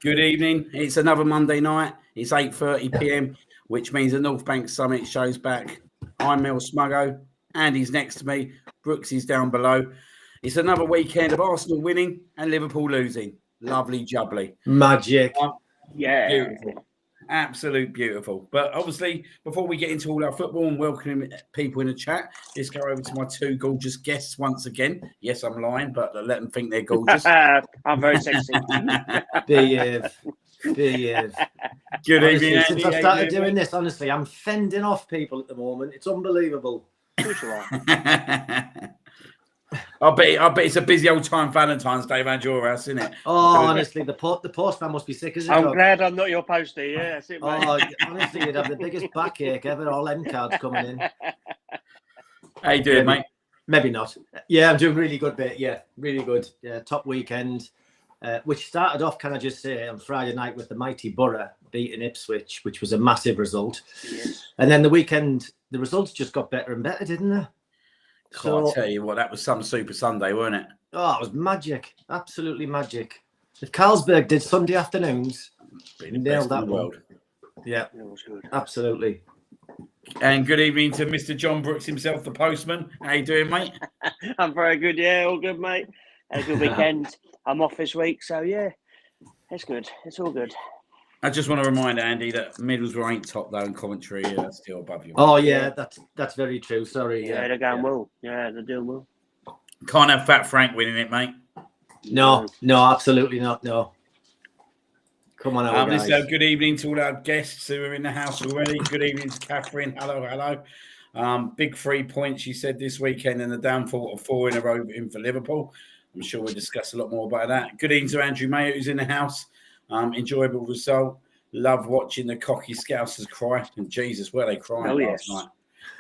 Good evening. It's another Monday night. It's 8:30 p.m., which means the North Bank Summit show's back. I'm Mel Smuggo. Andy's next to me. Brooks is down below. It's another weekend of Arsenal winning and Liverpool losing. Lovely jubbly. Magic. Yeah. Beautiful. Absolute beautiful. But obviously, before we get into all our football and welcoming people in the chat, let's go over to my two gorgeous guests once again. Yes, I'm lying, but let them think they're gorgeous. I'm very sexy. Behave. Good Honestly, evening, since Andy. I've started doing this, honestly, I'm fending off people at the moment. It's unbelievable. I bet it's a busy old time Valentine's Day around your house, isn't it? Oh, honestly, the postman must be sick as a I'm dog. glad I'm not your poster. Yeah, that's it, mate. Oh, honestly, you'd have the biggest backache ever. All end cards coming in. How you doing, mate? Maybe not. Yeah, I'm doing really good, mate. Yeah, really good. Yeah, top weekend, which started off, can I just say, on Friday night with the mighty Borough beating Ipswich, which was a massive result. Yes. And then the weekend, the results just got better and better, didn't they? So, I tell you what, that was some Super Sunday, wasn't it? Oh, it was magic. Absolutely magic. If Carlsberg did Sunday afternoons, nailed that world. Yeah, That was good. Absolutely. And good evening to Mr. John Brooks himself, the postman. How you doing, mate? I'm very good. Yeah, all good, mate. Had a good weekend. I'm off this week, so yeah, it's good. It's all good. I just want to remind Andy that Middlesbrough ain't top though in commentary, still above you. Oh yeah, that's very true. Sorry. Yeah, they're going well. Yeah, they're doing well. Can't have Fat Frank winning it, mate. No, absolutely not. No. Come on, guys. So good evening to all our guests who are in the house already. Good evening to Catherine. Hello. Big 3 points, she said, this weekend, and the downfall of 4 in a row in for Liverpool. I'm sure we'll discuss a lot more about that. Good evening to Andrew Mayer, who's in the house. Enjoyable result. Love watching the cocky Scousers cry. And Jesus, were they crying last night?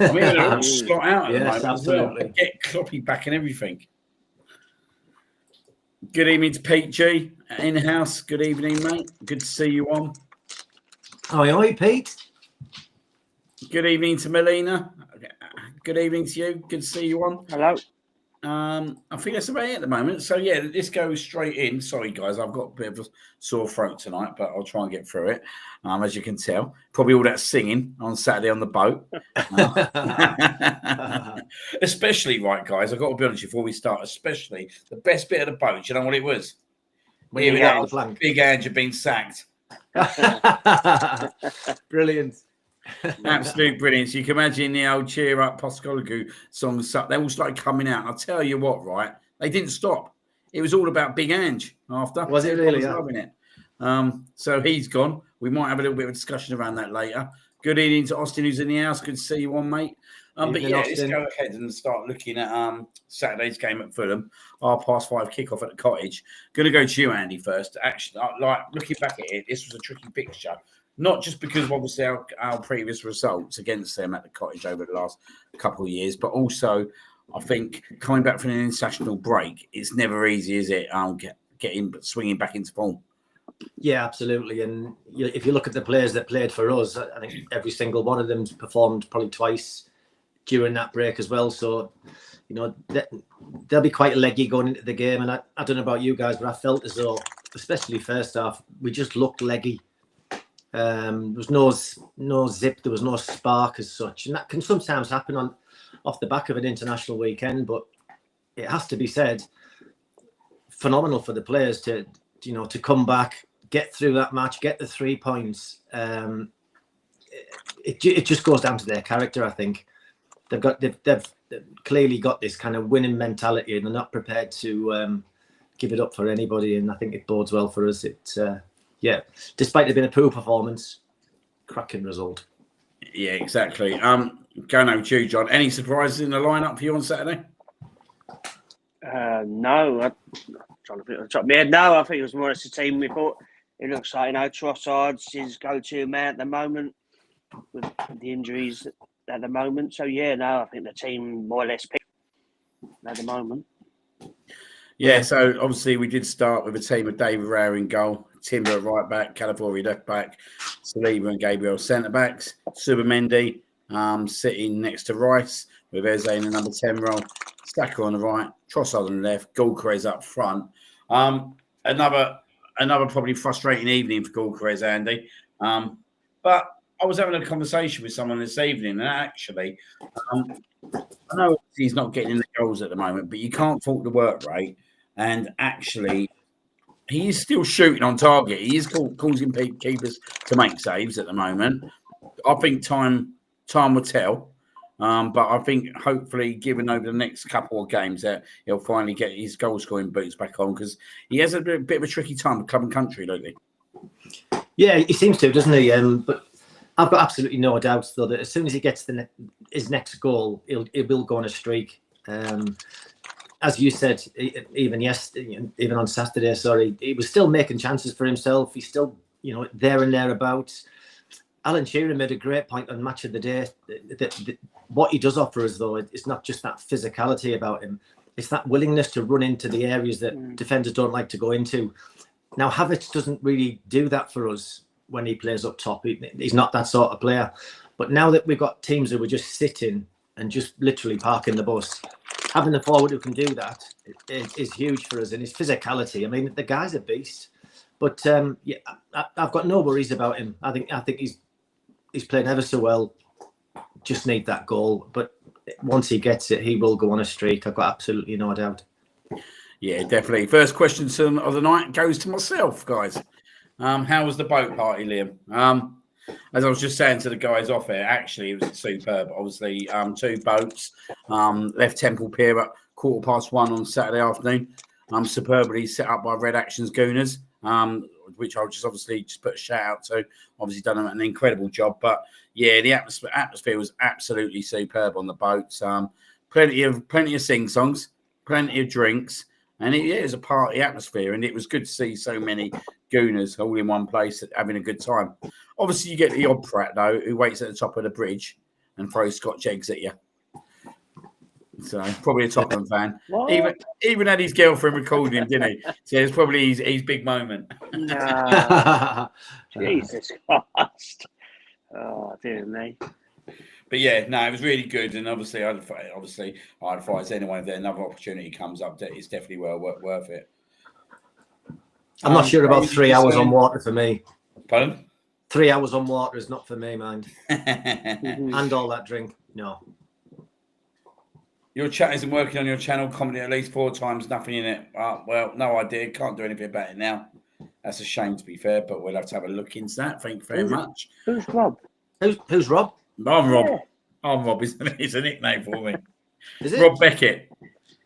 I mean, they're all slot out at the moment absolutely. as well. Get Kloppy back and everything. Good evening to Pete G in the house. Good evening, mate. Good to see you on. Oi, Pete. Good evening to Melina. Good evening to you. Good to see you on. Hello. I think that's about it at the moment. So yeah, this goes straight in. Sorry guys, I've got a bit of a sore throat tonight, but I'll try and get through it. As you can tell, probably all that singing on Saturday on the boat. Especially, right, guys, I've got to be honest before we start, especially the best bit of the boat. Do you know what it was? Big Ange had been sacked. Brilliant. Absolute brilliance. You can imagine the old cheer up Postecoglou songs. They all started coming out. I'll tell you what, right? They didn't stop. It was all about Big Ange after. Was it really? Loving it. So he's gone. We might have a little bit of a discussion around that later. Good evening to Austin, who's in the house. Good to see you on, mate. But yeah, let's go ahead and start looking at Saturday's game at Fulham. 5:30 kickoff at the Cottage. Going to go to you, Andy, first. Actually, like looking back at it, this was a tricky fixture. Not just because of obviously our previous results against them at the Cottage over the last couple of years, but also I think coming back from an international break, it's never easy, is it? Swinging back into form. Yeah, absolutely. And if you look at the players that played for us, I think every single one of them's performed probably twice during that break as well. So, they'll be quite leggy going into the game. And I don't know about you guys, but I felt as though, especially first half, we just looked leggy. There was no zip, there was no spark as such, and that can sometimes happen off the back of an international weekend. But it has to be said, phenomenal for the players to come back, get through that match, get the 3 points. It just goes down to their character. I think they've clearly got this kind of winning mentality, and they're not prepared to give it up for anybody. And I think it bodes well for us. Yeah, despite it being a poor performance, cracking result. Yeah, exactly. Going over to you, John. Any surprises in the lineup for you on Saturday? No, I'm trying to think on the top of my head. No, I think it was more or less the team we thought. It looks like Trossard's his go-to man at the moment with the injuries at the moment. So yeah, no, I think the team more or less picked at the moment. Yeah, so obviously we did start with a team of David Raya in goal, Timber at right back, Calafiori left back, Saliba and Gabriel centre backs, Subamendi sitting next to Rice with Eze in the number 10 role, Saka on the right, Trossard on the left, Gyökeres up front. Another another probably frustrating evening for Gorkarez, Andy. But I was having a conversation with someone this evening, and actually, I know he's not getting in the goals at the moment, but you can't fault the work rate. And actually, he is still shooting on target. He is causing keepers to make saves at the moment. I think time will tell. But I think hopefully, given over the next couple of games, that he'll finally get his goal scoring boots back on, because he has a bit of a tricky time with club and country lately. Yeah, he seems to, doesn't he? But I've got absolutely no doubts, though, that as soon as he gets his next goal, he will go on a streak. As you said, even on Saturday, he was still making chances for himself. He's still, there and thereabouts. Alan Shearer made a great point on Match of the Day. What he does offer us, though, it's not just that physicality about him. It's that willingness to run into the areas that defenders don't like to go into. Now, Havertz doesn't really do that for us when he plays up top. He's not that sort of player. But now that we've got teams who are just sitting and just literally parking the bus, having the forward who can do that is huge for us. And his physicality, I mean, the guy's a beast. But I've got no worries about him. I think he's played ever so well. Just need that goal. But once he gets it, he will go on a streak. I've got absolutely no doubt. Yeah, definitely. First question of the night goes to myself, guys. How was the boat party, Liam? As I was just saying to the guys off here, actually, it was superb. Obviously, 2 boats left Temple Pier at 1:15 on Saturday afternoon. Superbly set up by Red Actions Gooners, which I'll just put a shout out to. Obviously, done an incredible job. But yeah, the atmosphere was absolutely superb on the boats. Plenty of sing songs, plenty of drinks. And it was a party atmosphere, and it was good to see so many Gooners all in one place having a good time. Obviously, you get the odd prat, though, who waits at the top of the bridge and throws Scotch eggs at you. So, probably a Tottenham fan. What? Even had his girlfriend recording him, didn't he? So, it's probably his big moment. No. Jesus Christ. Oh, dear me. But yeah, no, it was really good, and obviously, I'd advise anyone if there another opportunity comes up, that it's definitely worth it. I'm not sure about 3 hours on water for me. Pardon? 3 hours on water is not for me, mind. And all that drink, no. Your chat isn't working on your channel. Commented at least 4 times, nothing in it. Well, no idea. Can't do anything about it now. That's a shame, to be fair, but we'll have to have a look into that. Thank you very much. Who's Rob? Who's Rob? I'm Rob. Yeah. I'm Rob. It's a nickname for me. Is it? Rob Beckett.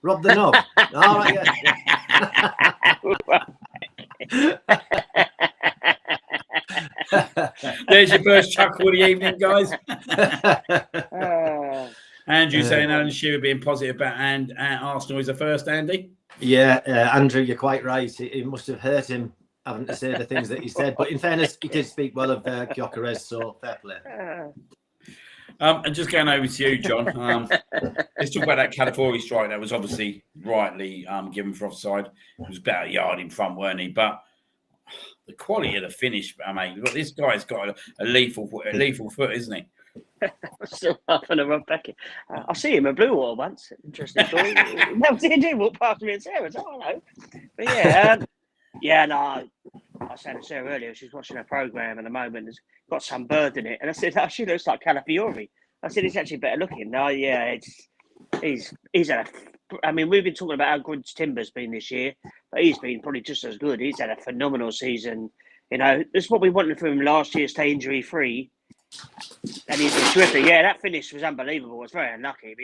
Rob the Knob. All right, There's your first chuckle of the evening, guys. Andrew saying Alan Shearer being positive about Arsenal is the first, Andy. Yeah, Andrew, you're quite right. It must have hurt him having to say the things that he said. But in fairness, he did speak well of Gyökeres, so fair play. And just going over to you, John. Let's talk about that Calafiori strike that was obviously rightly given for offside. It was about a yard in front, weren't he? But the quality of the finish, mate. Look, this guy's got a lethal foot, isn't he? I'm still laughing at Rob Beckett. I see him at Blue Wall once. Interesting story. No, he walked past me and Sarah. I don't know. But yeah, no. I said to Sarah earlier, she's watching a programme at the moment. It's got some bird in it. And I said, oh, she looks like Calafiori. I said, he's actually better looking. No, yeah, he's had I mean, we've been talking about how good Timber's been this year, but he's been probably just as good. He's had a phenomenal season. You know, this is what we wanted from him last year, stay injury-free. And he's been terrific. Yeah, that finish was unbelievable. It was very unlucky.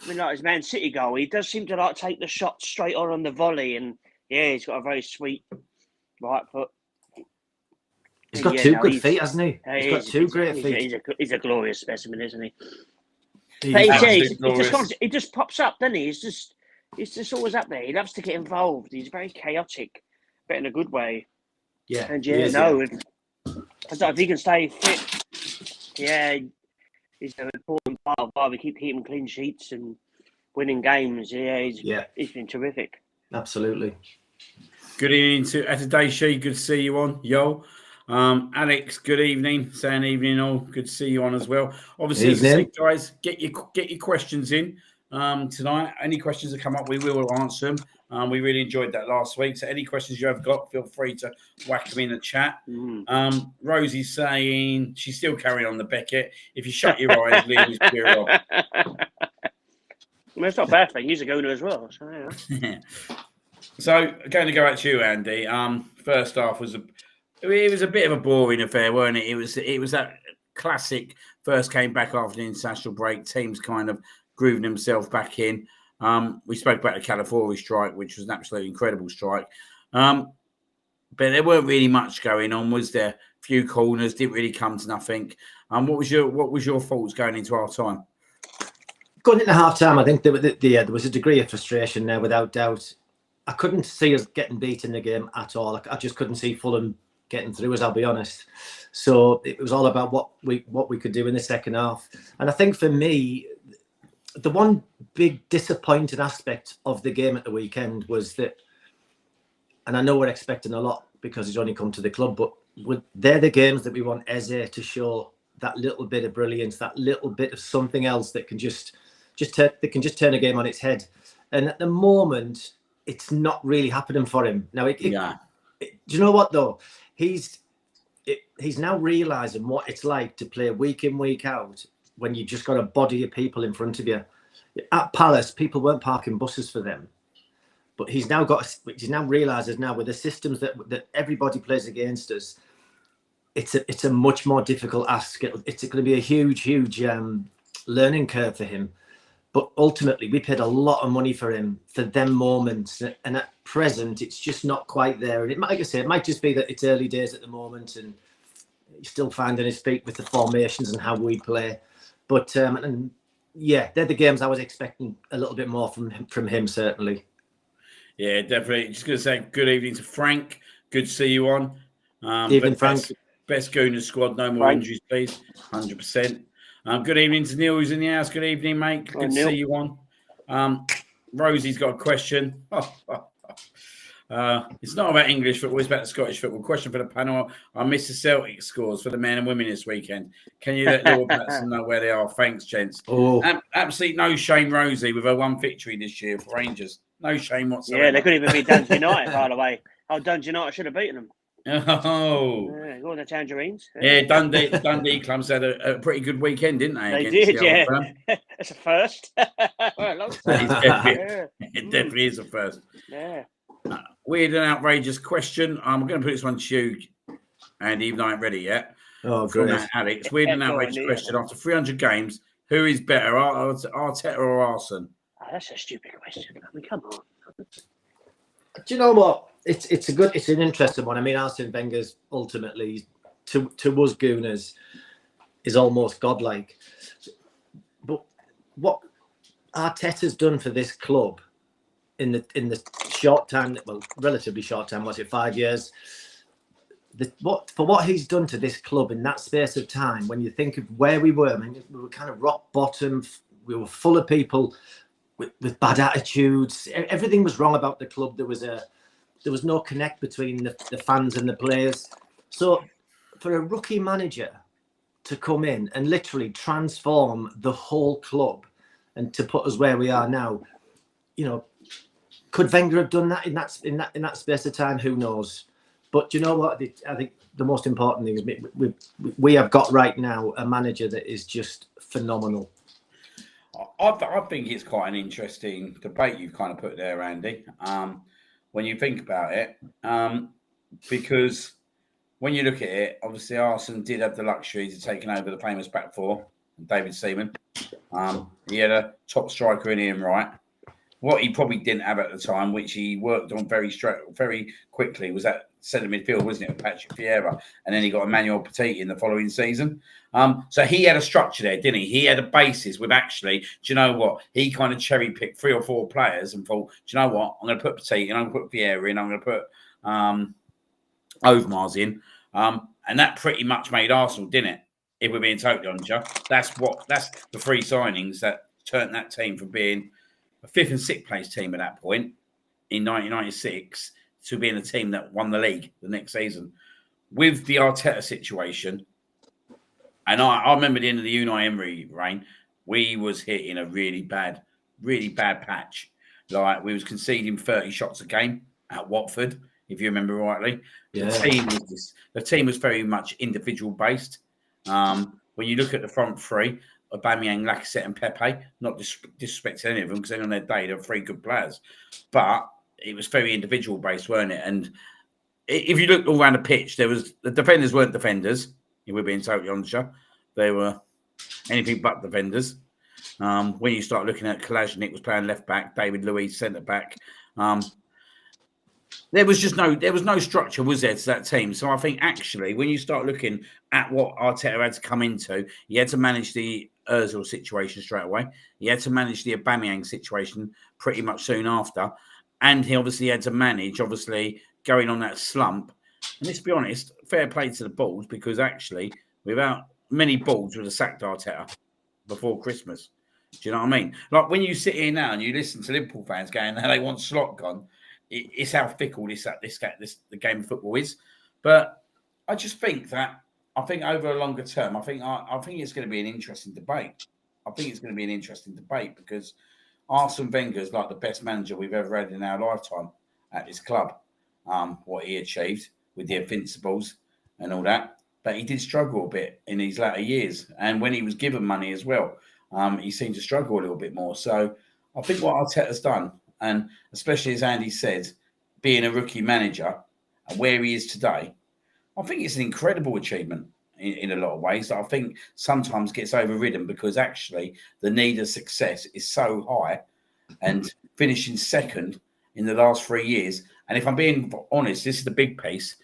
I mean, like his Man City goal, he does seem to take the shot straight on the volley. And yeah, he's got a very sweet right foot. He's got two good feet, hasn't he? He's got two great feet. He's a glorious specimen, isn't he? He just pops up, doesn't he? He's just always up there. He loves to get involved. He's very chaotic, but in a good way. Yeah. And I don't know if he can stay fit. Yeah, he's an important part of why we keep keeping clean sheets and winning games. Yeah, he's been terrific. Absolutely. Good evening to Atadaishi. Good to see you on, yo. Alex, good evening. Saying evening all. Good to see you on as well. Obviously, as I say, guys, get your questions in tonight. Any questions that come up, we will answer them. We really enjoyed that last week. So any questions you have got, feel free to whack them in the chat. Rosie's saying she's still carrying on the Beckett. If you shut your eyes, Liam is pure off. It's not a bad thing. He's a Gooner as well. So, yeah. So going to go at you, Andy. First half was a bit of a boring affair, weren't it? It was that classic first came back after the international break. Teams kind of grooving themselves back in. We spoke about the California strike, which was an absolutely incredible strike. But there weren't really much going on, was there? A few corners, didn't really come to nothing. What was your thoughts going into our time? Going into half time, I think there was a degree of frustration there, without doubt. I couldn't see us getting beat in the game at all. I just couldn't see Fulham getting through us, I'll be honest. So it was all about what we could do in the second half. And I think for me, the one big disappointing aspect of the game at the weekend was that, and I know we're expecting a lot because he's only come to the club, but they're the games that we want Eze to show that little bit of brilliance, that little bit of something else that can just turn a game on its head. And at the moment, it's not really happening for him. Now, do you know what though? He's now realising what it's like to play week in, week out when you just got a body of people in front of you. At Palace, people weren't parking buses for them. But he's now realises now with the systems that everybody plays against us, it's a much more difficult ask. It's going to be a huge learning curve for him. But ultimately, we paid a lot of money for him for them moments, and at present, it's just not quite there. And like I say, it might just be that it's early days at the moment, and he's still finding his feet with the formations and how we play. But and yeah, they're the games I was expecting a little bit more from him certainly. Yeah, definitely. Just going to say good evening to Frank. Good to see you on. Evening, Frank. Best Gooners squad. No more injuries, please. 100%. Good evening to Neil, who's in the house. Good evening, mate. Good to see you on. Rosie's got a question. It's not about English football, it's about Scottish football. Question for the panel. I missed the Celtic scores for the men and women this weekend. Can you let Lord Batson know where they are? Thanks, gents. Absolutely no shame, Rosie, with her one victory this year for Rangers. No shame whatsoever. Yeah, they couldn't even beat Dundee United, by the way. Dundee United should have beaten them. Oh, yeah, all the Tangerines. Yeah, Dundee clubs had a pretty good weekend, didn't they? They did, yeah. It's a first. It definitely is a first. Yeah. Weird and outrageous question. I'm going to put this one to you, Andy, even though I ain't ready yet. Oh, great. Alex, weird and outrageous question. After 300 games, who is better, Arteta or Arsene? Oh, that's a stupid question. I mean, come on. Do you know what? It's an interesting one. I mean, Arsene Wenger's ultimately to us Gooners is almost godlike. But what Arteta's done for this club in the short time, well, relatively short time, was it 5 years? What he's done to this club in that space of time, when you think of where we were, I mean, we were kind of rock bottom. We were full of people with bad attitudes. Everything was wrong about the club. There was no connect between the fans and the players. So for a rookie manager to come in and literally transform the whole club and to put us where we are now, you know, could Wenger have done that in that space of time? Who knows? But you know what? I think the most important thing is we have got right now a manager that is just phenomenal. I think it's quite an interesting debate you've kind of put there, Andy. When you think about it, because when you look at it, obviously Arsene did have the luxury to taking over the famous back four, David Seaman. He had a top striker in Ian Wright. What he probably didn't have at the time, which he worked on very quickly, was that centre midfield, wasn't it, with Patrick Vieira? And then he got Emmanuel Petit in the following season. So he had a structure there, didn't he? He had a basis with actually, do you know what? He kind of cherry-picked 3 or 4 players and thought, do you know what? I'm going to put Petit in, I'm going to put Vieira in, I'm going to put Overmars in. And that pretty much made Arsenal, didn't it? If we're being totally honest, that's the 3 signings that turned that team from being a 5th and 6th place team at that point in 1996 to being a team that won the league the next season. With the Arteta situation, and I remember the end of the Unai Emery reign, we was hitting a really bad patch. Like we was conceding 30 shots a game at Watford, if you remember rightly. Yeah. The team was very much individual based. When you look at the front three, Aubameyang, Lacazette, and Pepe, not disrespecting any of them because on their day they're 3 good players, but it was very individual based, weren't it? And if you look all around the pitch, the defenders weren't defenders. We're being totally honest, they were anything but defenders. When you start looking at Kalajnik was playing left back, David Luiz centre back. There was no structure, was there, to that team? So I think actually, when you start looking at what Arteta had to come into, he had to manage the Ozil situation straight away. He had to manage the Aubameyang situation pretty much soon after, and he obviously had to manage, going on that slump. And let's be honest, fair play to the Bulls, because actually, without many Bulls would have sacked Arteta before Christmas. Do you know what I mean? Like when you sit here now and you listen to Liverpool fans going, "How they want Slot gone." It's how fickle the game of football is. But I just think that over a longer term, I think it's going to be an interesting debate. I think it's going to be an interesting debate because Arsene Wenger is like the best manager we've ever had in our lifetime at this club. What he achieved with the Invincibles and all that, but he did struggle a bit in his latter years, and when he was given money as well, he seemed to struggle a little bit more. So I think what Arteta's done, and especially as Andy said, being a rookie manager and where he is today, I think it's an incredible achievement in a lot of ways that I think sometimes gets overridden because actually the need of success is so high, and finishing second in the last 3 years. And if I'm being honest, this is the big piece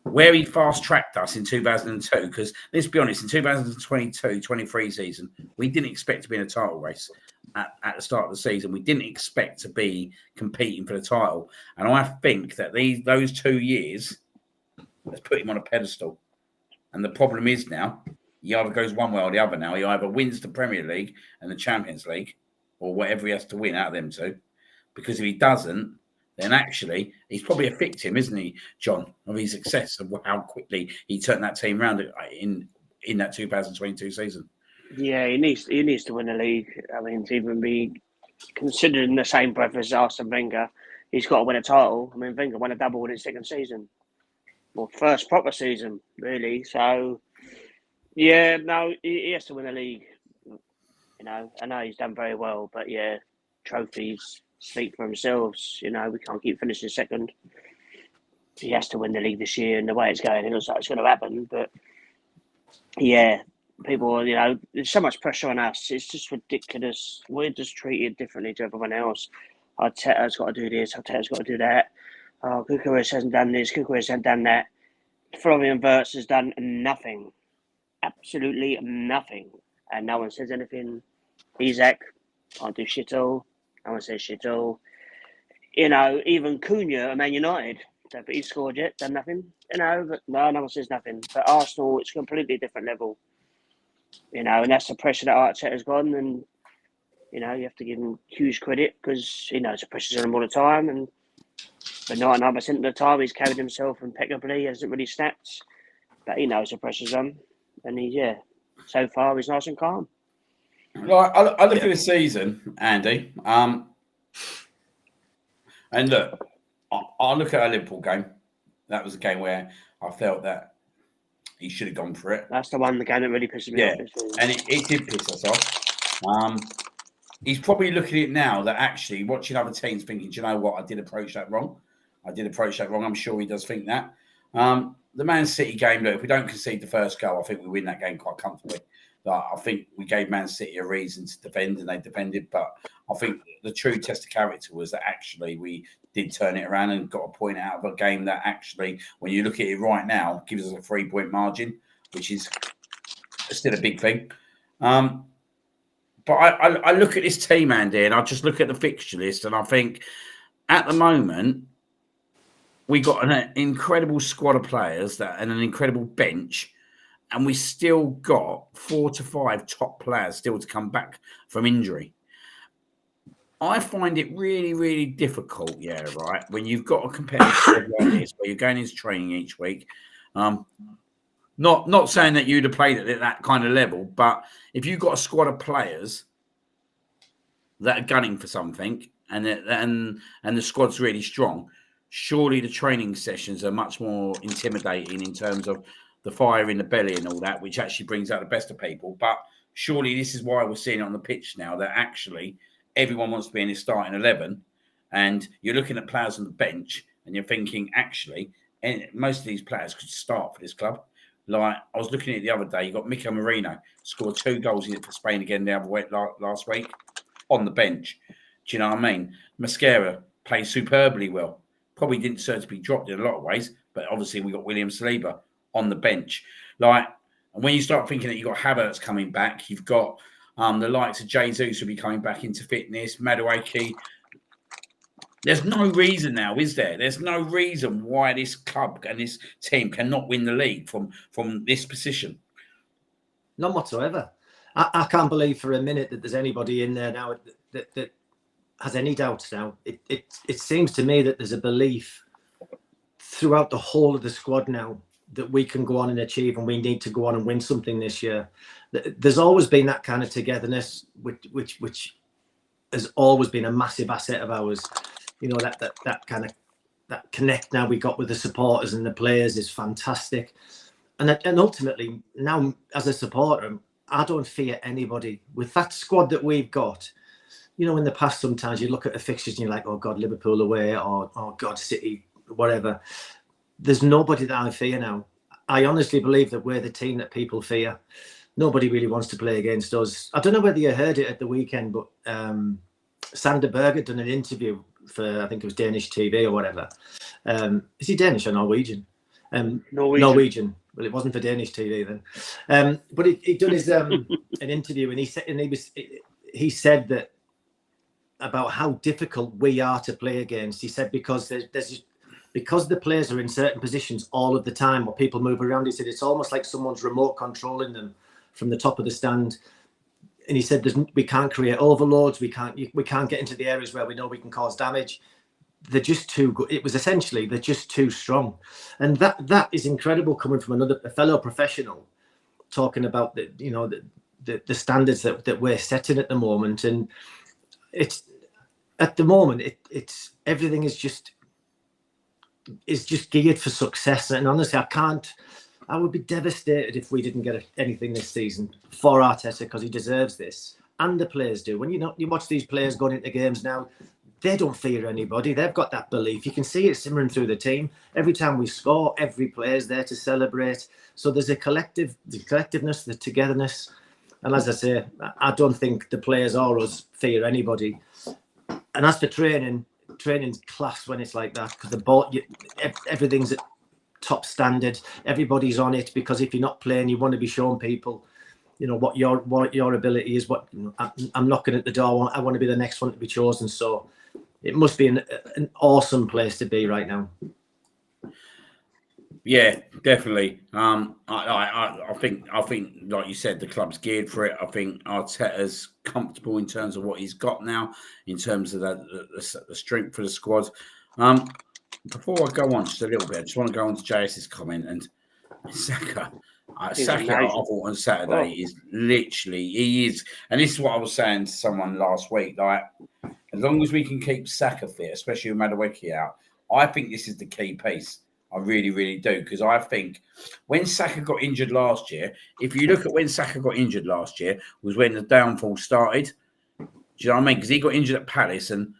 where he fast-tracked us in 2002, because let's be honest, in 2022-23 season, we didn't expect to be in a title race at the start of the season. We didn't expect to be competing for the title. And I think that those 2 years, let's put him on a pedestal. And the problem is now, he either goes one way or the other now. He either wins the Premier League and the Champions League, or whatever he has to win out of them two. Because if he doesn't, then actually he's probably a victim, isn't he, John, of his success, of how quickly he turned that team around in that 2022 season. Yeah, he needs to win the league. I mean, to even be considered in the same breath as Arsene Wenger, he's got to win a title. I mean, Wenger won a double in his second season. Well, first proper season, really. So, yeah, no, he has to win the league. You know, I know he's done very well, but yeah, trophies speak for themselves. You know, we can't keep finishing second. He has to win the league this year, and the way it's going, it looks like it's going to happen. But yeah, people, you know, there's so much pressure on us. It's just ridiculous. We're just treated differently to everyone else. Arteta's got to do this. Arteta's got to do that. Oh, Gyökeres hasn't done this. Gyökeres hasn't done that. Florian Wirtz has done nothing. Absolutely nothing. And no one says anything. Isak can't do shit all. No one says shit all. You know, even Cunha at Man United, but he scored yet, done nothing. You know, but no one says nothing. But Arsenal, it's a completely different level. You know, and that's the pressure that Arteta's gone. And, you know, you have to give him huge credit because he knows the pressure's on him all the time. But 99% of the time, he's carried himself impeccably. He hasn't really snapped. But he knows the pressure's on. And so far, he's nice and calm. Like, I look at the season, Andy, and look, I look at our Liverpool game. That was a game where I felt that he should have gone for it. That's the game that really pisses me off. And it did piss us off. He's probably looking at it now that actually watching other teams thinking, do you know what, I did approach that wrong. I'm sure he does think that. The Man City game, look, if we don't concede the first goal, I think we win that game quite comfortably. I think we gave Man City a reason to defend, and they defended. But I think the true test of character was that actually we did turn it around and got a point out of a game that actually, when you look at it right now, gives us a 3-point margin, which is still a big thing. But I look at this team, Andy, and I just look at the fixture list, and I think at the moment we got an incredible squad of players and an incredible bench. And we still got 4 to 5 top players still to come back from injury. I find it really, really difficult, right? When you've got a competitive squad like this, where you're going into training each week. Not saying that you'd have played at that kind of level, but if you've got a squad of players that are gunning for something, and the squad's really strong, surely the training sessions are much more intimidating in terms of the fire in the belly and all that, which actually brings out the best of people. But surely this is why we're seeing it on the pitch now, that actually everyone wants to be in his starting 11, and you're looking at players on the bench and you're thinking, actually, most of these players could start for this club. Like, I was looking at it the other day, you got Mikel Merino, scored 2 goals in it for Spain again the other week, last week, on the bench. Do you know what I mean? Mascara plays superbly well. Probably didn't deserve to be dropped in a lot of ways, but obviously we got William Saliba on the bench. Like, and when you start thinking that you've got Havertz coming back, you've got the likes of Jesus will be coming back into fitness, Madueke. There's no reason now, is there? There's no reason why this club and this team cannot win the league from this position. None whatsoever. I can't believe for a minute that there's anybody in there now that has any doubts now. It seems to me that there's a belief throughout the whole of the squad now that we can go on and achieve, and we need to go on and win something this year. There's always been that kind of togetherness, which has always been a massive asset of ours. You know, that kind of that connect now we got with the supporters and the players is fantastic. And ultimately, now as a supporter, I don't fear anybody. With that squad that we've got, you know, in the past, sometimes you look at the fixtures and you're like, oh God, Liverpool away, or oh God, City, whatever. There's nobody that I fear now. I honestly believe that we're the team that people fear. Nobody really wants to play against us. I don't know whether you heard it at the weekend, but Sander Berg had done an interview for, I think it was Danish TV or whatever. Is he Danish or Norwegian? Norwegian. Well, it wasn't for Danish TV then. But he done his an interview, and he said that about how difficult we are to play against. He said because because the players are in certain positions all of the time, or people move around. He said it's almost like someone's remote controlling them from the top of the stand. And he said we can't create overloads. We can't get into the areas where we know we can cause damage. They're just too good. It was essentially they're just too strong, and that is incredible coming from a fellow professional talking about the standards that we're setting at the moment. And it's at the moment it's everything is just geared for success. And honestly, I would be devastated if we didn't get anything this season for Arteta, because he deserves this, and the players do. When you watch these players going into games now, they don't fear anybody. They've got that belief. You can see it simmering through the team. Every time we score, every player's there to celebrate. So there's the collectiveness, the togetherness. And as I say, I don't think the players or us fear anybody. And as for training's class when it's like that, because everything's at top standard. Everybody's on it, because if you're not playing, you want to be showing people, you know, what your ability is. I'm knocking at the door. I want to be the next one to be chosen. So it must be an awesome place to be right now. Yeah, definitely. I think like you said, the club's geared for it. I think Arteta's comfortable in terms of what he's got now, in terms of the strength for the squad. Before I go on just a little bit, I just want to go on to JS's comment and Saka. Saka, I thought on Saturday is literally, he is, and this is what I was saying to someone last week. Like, as long as we can keep Saka fit, especially with Madueke out, I think this is the key piece. I really, really do, because I think when Saka got injured last year, if you look at when Saka got injured last year, was when the downfall started. Do you know what I mean? Because he got injured at Palace, and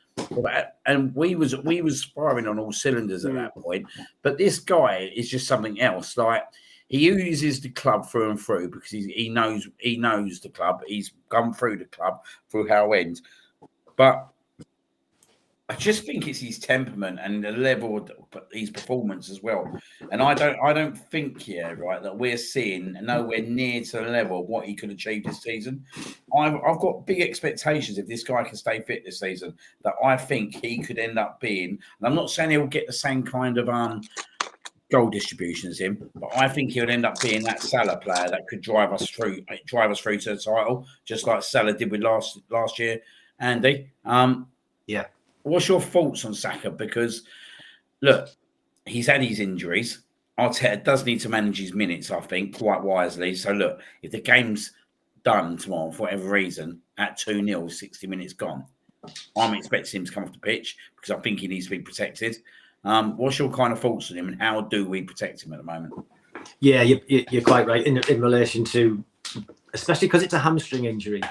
we was firing on all cylinders at that point. But this guy is just something else. Like, he uses the club through and through, because he knows the club. He's gone through the club through how it ends. But I just think it's his temperament and the level of his performance as well. And I don't think that we're seeing nowhere near to the level of what he could achieve this season. I've got big expectations if this guy can stay fit this season, that I think he could end up being, and I'm not saying he'll get the same kind of goal distribution as him, but I think he'll end up being that Salah player that could drive us through to the title, just like Salah did with last year. Andy, yeah. What's your thoughts on Saka? Because, look, he's had his injuries. Arteta does need to manage his minutes, I think, quite wisely. So, look, if the game's done tomorrow for whatever reason at 2-0, 60 minutes gone, I'm expecting him to come off the pitch because I think he needs to be protected. What's your kind of thoughts on him, and how do we protect him at the moment? Yeah, you're quite right in relation to, especially because it's a hamstring injury.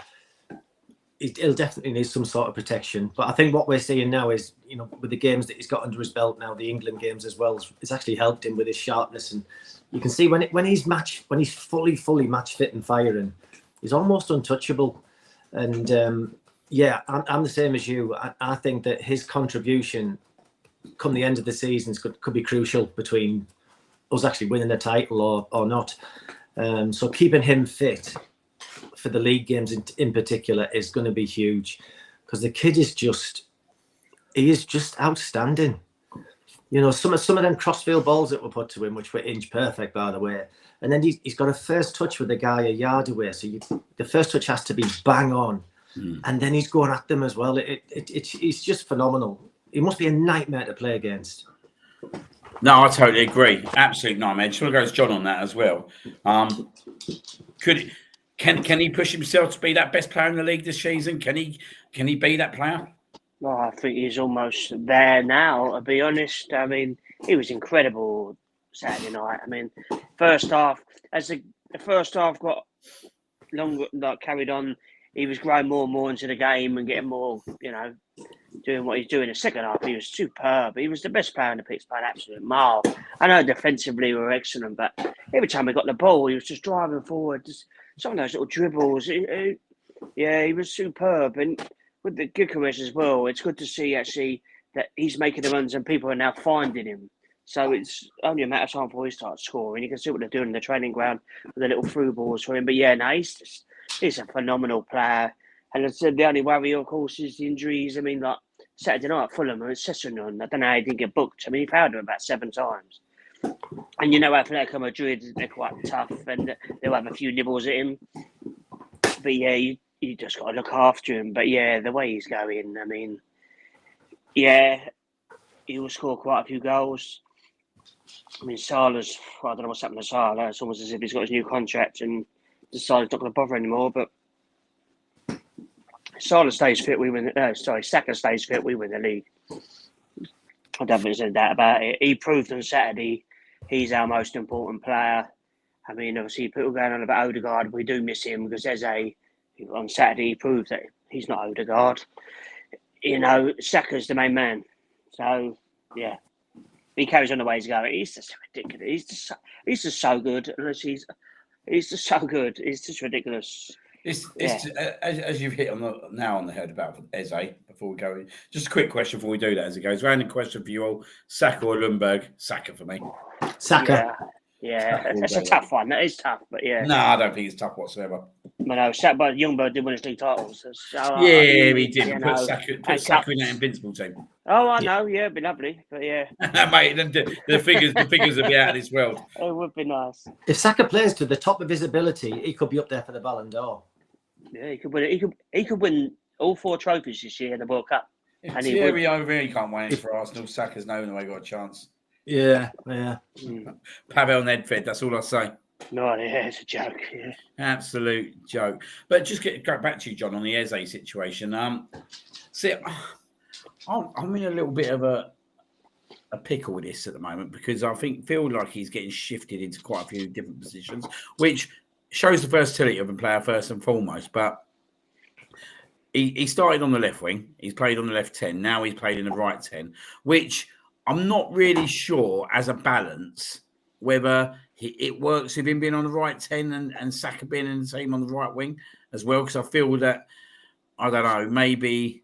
He'll definitely need some sort of protection. But I think what we're seeing now is, with the games that he's got under his belt now, the England games as well, it's actually helped him with his sharpness. And you can see when he's fully match fit and firing, he's almost untouchable. And I'm the same as you. I think that his contribution come the end of the season could be crucial between us actually winning the title or not. So keeping him fit for the league games in particular is going to be huge, because the kid is just outstanding. Some of them crossfield balls that were put to him, which were inch perfect, by the way, and then he's got a first touch with the guy a yard away, so the first touch has to be bang on, and then he's going at them as well. It's just phenomenal. He must be a nightmare to play against. No, I totally agree. Absolute nightmare. I just want to go to John on that as well. Can he push himself to be that best player in the league this season? Can he be that player? Well, I think he's almost there now, to be honest. I mean, he was incredible Saturday night. I mean, first half, as the first half got longer, carried on, he was growing more and more into the game and getting more, doing what he's doing. The second half, he was superb. He was the best player in the pitch by an absolute mile. I know defensively we were excellent, but every time he got the ball, he was just driving forward. Just some of those little dribbles. He was superb. And with the Gyökeres as well, it's good to see actually that he's making the runs and people are now finding him. So it's only a matter of time before he starts scoring. You can see what they're doing in the training ground with the little through balls for him. But he's a phenomenal player. And as I said, the only worry, of course, is the injuries. I mean, like Saturday night at Fulham and Sessegnon, I don't know how he didn't get booked. I mean, he fouled him about 7 times. And Atletico Madrid, they're quite tough and they'll have a few nibbles at him. But yeah, you just got to look after him. But yeah, the way he's going, I mean, yeah, he will score quite a few goals. I mean, I don't know what's happened to Salah. It's almost as if he's got his new contract and decided not going to bother anymore. But Saka stays fit, we win the league. I don't think there's any doubt about it. He proved on Saturday he's our most important player. I mean, obviously, people going on about Odegaard, we do miss him because on Saturday he proved that he's not Odegaard. Saka's the main man. So, yeah. He carries on the way he's going. He's just ridiculous. He's just so good. He's just so good. It's just ridiculous. As you've hit on the head about Eze, before we go, just a quick question before we do that as it goes. Random question for you all: Saka or Ljungberg? Saka for me. Saka. Yeah. That's a tough one. That is tough, but yeah. No, I don't think it's tough whatsoever. But Ljungberg did win his league titles. He did. Put Saka in that invincible team. Oh, I know. Yeah, it'd be lovely. But yeah, mate, the figures would be out of this world. It would be nice. If Saka plays to the top of his ability, he could be up there for the Ballon d'Or. Yeah, he could win. He could win all 4 trophies this year in the World Cup. If Thierry Henry can't win it for Arsenal, Saka's no way got a chance. Yeah. Pavel Nedved, that's all I say. No, yeah, it's a joke. Yeah. Absolute joke. But just go back to you, John, on the Eze situation. See, I'm in a little bit of a pickle with this at the moment because I feel like he's getting shifted into quite a few different positions, which shows the versatility of a player first and foremost. But he started on the left wing. He's played on the left 10. Now he's played in the right 10, which I'm not really sure as a balance whether it works with him being on the right 10 and Saka being in the team on the right wing as well. Because I feel that, I don't know, maybe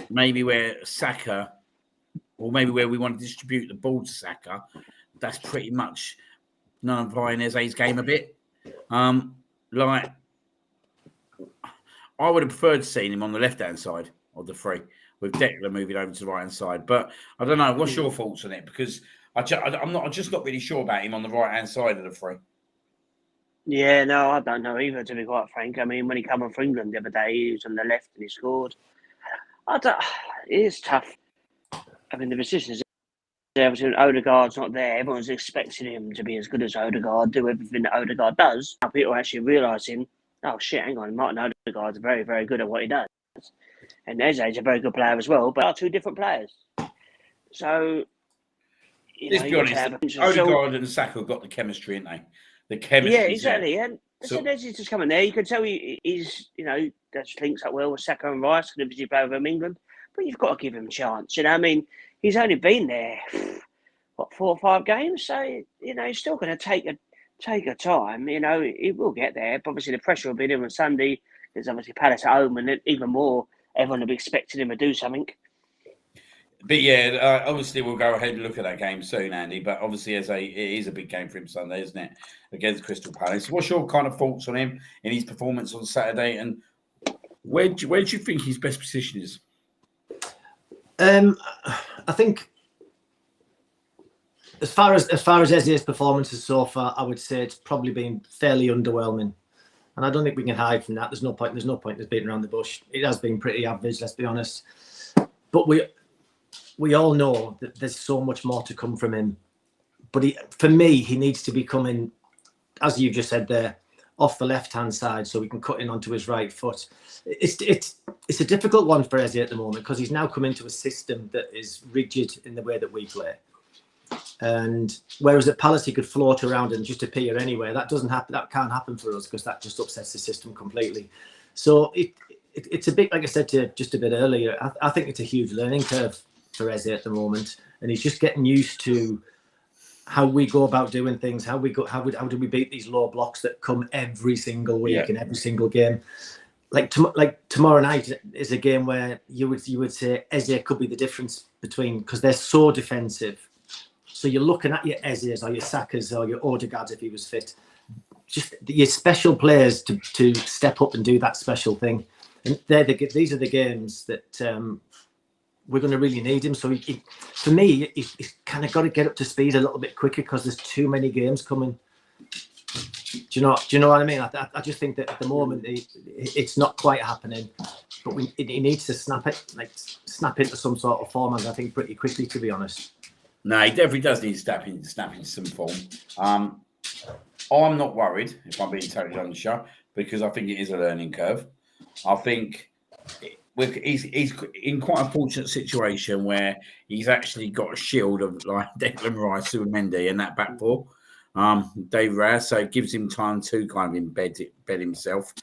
where Saka, or maybe where we want to distribute the ball to Saka, that's pretty much nullifying Eze's game a bit. I would have preferred seeing him on the left-hand side of the 3 with Declan moving over to the right-hand side. But I don't know. What's your thoughts on it? Because I'm just not really sure about him on the right-hand side of the 3. Yeah, no, I don't know either, to be quite frank. I mean, when he came on for England the other day, he was on the left and he scored. It is tough. I mean, the position is there. Obviously, Odegaard's not there. Everyone's expecting him to be as good as Odegaard, do everything that Odegaard does. Now people are actually realising, oh shit, hang on, Martin Odegaard's very, very good at what he does. And Eze's a very good player as well, but are two different players. So, let's be honest, Odegaard and Saka have got the chemistry, ain't they? The chemistry. Yeah, exactly. And so Eze just coming there. You can tell he's, that links up well with Saka and Rice, and obviously play with him in England. But you've got to give him a chance. I mean, he's only been there, 4 or 5 games, so he's still going to take a time. He will get there. But obviously, the pressure will be there on Sunday. There's obviously Palace at home, and even more, everyone will be expecting him to do something. But yeah, obviously we'll go ahead and look at that game soon, Andy. But obviously, it is a big game for him Sunday, isn't it? Against Crystal Palace. What's your kind of thoughts on him in his performance on Saturday, and where do you think his best position is? I think as far as Eze's performances so far, I would say it's probably been fairly underwhelming, and I don't think we can hide from that. There's no point in beating around the bush. It has been pretty average, let's be honest. But we all know that there's so much more to come from him. But for me, he needs to be coming, as you just said there, off the left-hand side so we can cut in onto his right foot. It's a difficult one for Eze at the moment because he's now come into a system that is rigid in the way that we play. And whereas at Palace he could float around and just appear anywhere, that doesn't happen. That can't happen for us because that just upsets the system completely. So it's a bit, like I said to you just a bit earlier, I think it's a huge learning curve for Eze at the moment, and he's just getting used to how we go about doing things, how do we beat these low blocks that come every single week in every single game. Like tomorrow night is a game where you would say Eze could be the difference between, because they're so defensive. So you're looking at your Ezes or your Sakas or your Odegaards if he was fit, just your special players to step up and do that special thing. And these are the games that we're going to really need him. So for me, he's kind of got to get up to speed a little bit quicker because there's too many games coming. Do you know what I mean? I just think that at the moment it's not quite happening, but he needs to snap into some sort of form, and I think pretty quickly, to be honest. No, he definitely does need to snap into some form. I'm not worried, if I'm being totally honest, because I think it is a learning curve. I think he's in quite a fortunate situation where he's actually got a shield of like Declan Rice, Mendy, and that back four. Dave Raya, so it gives him time to kind of embed himself.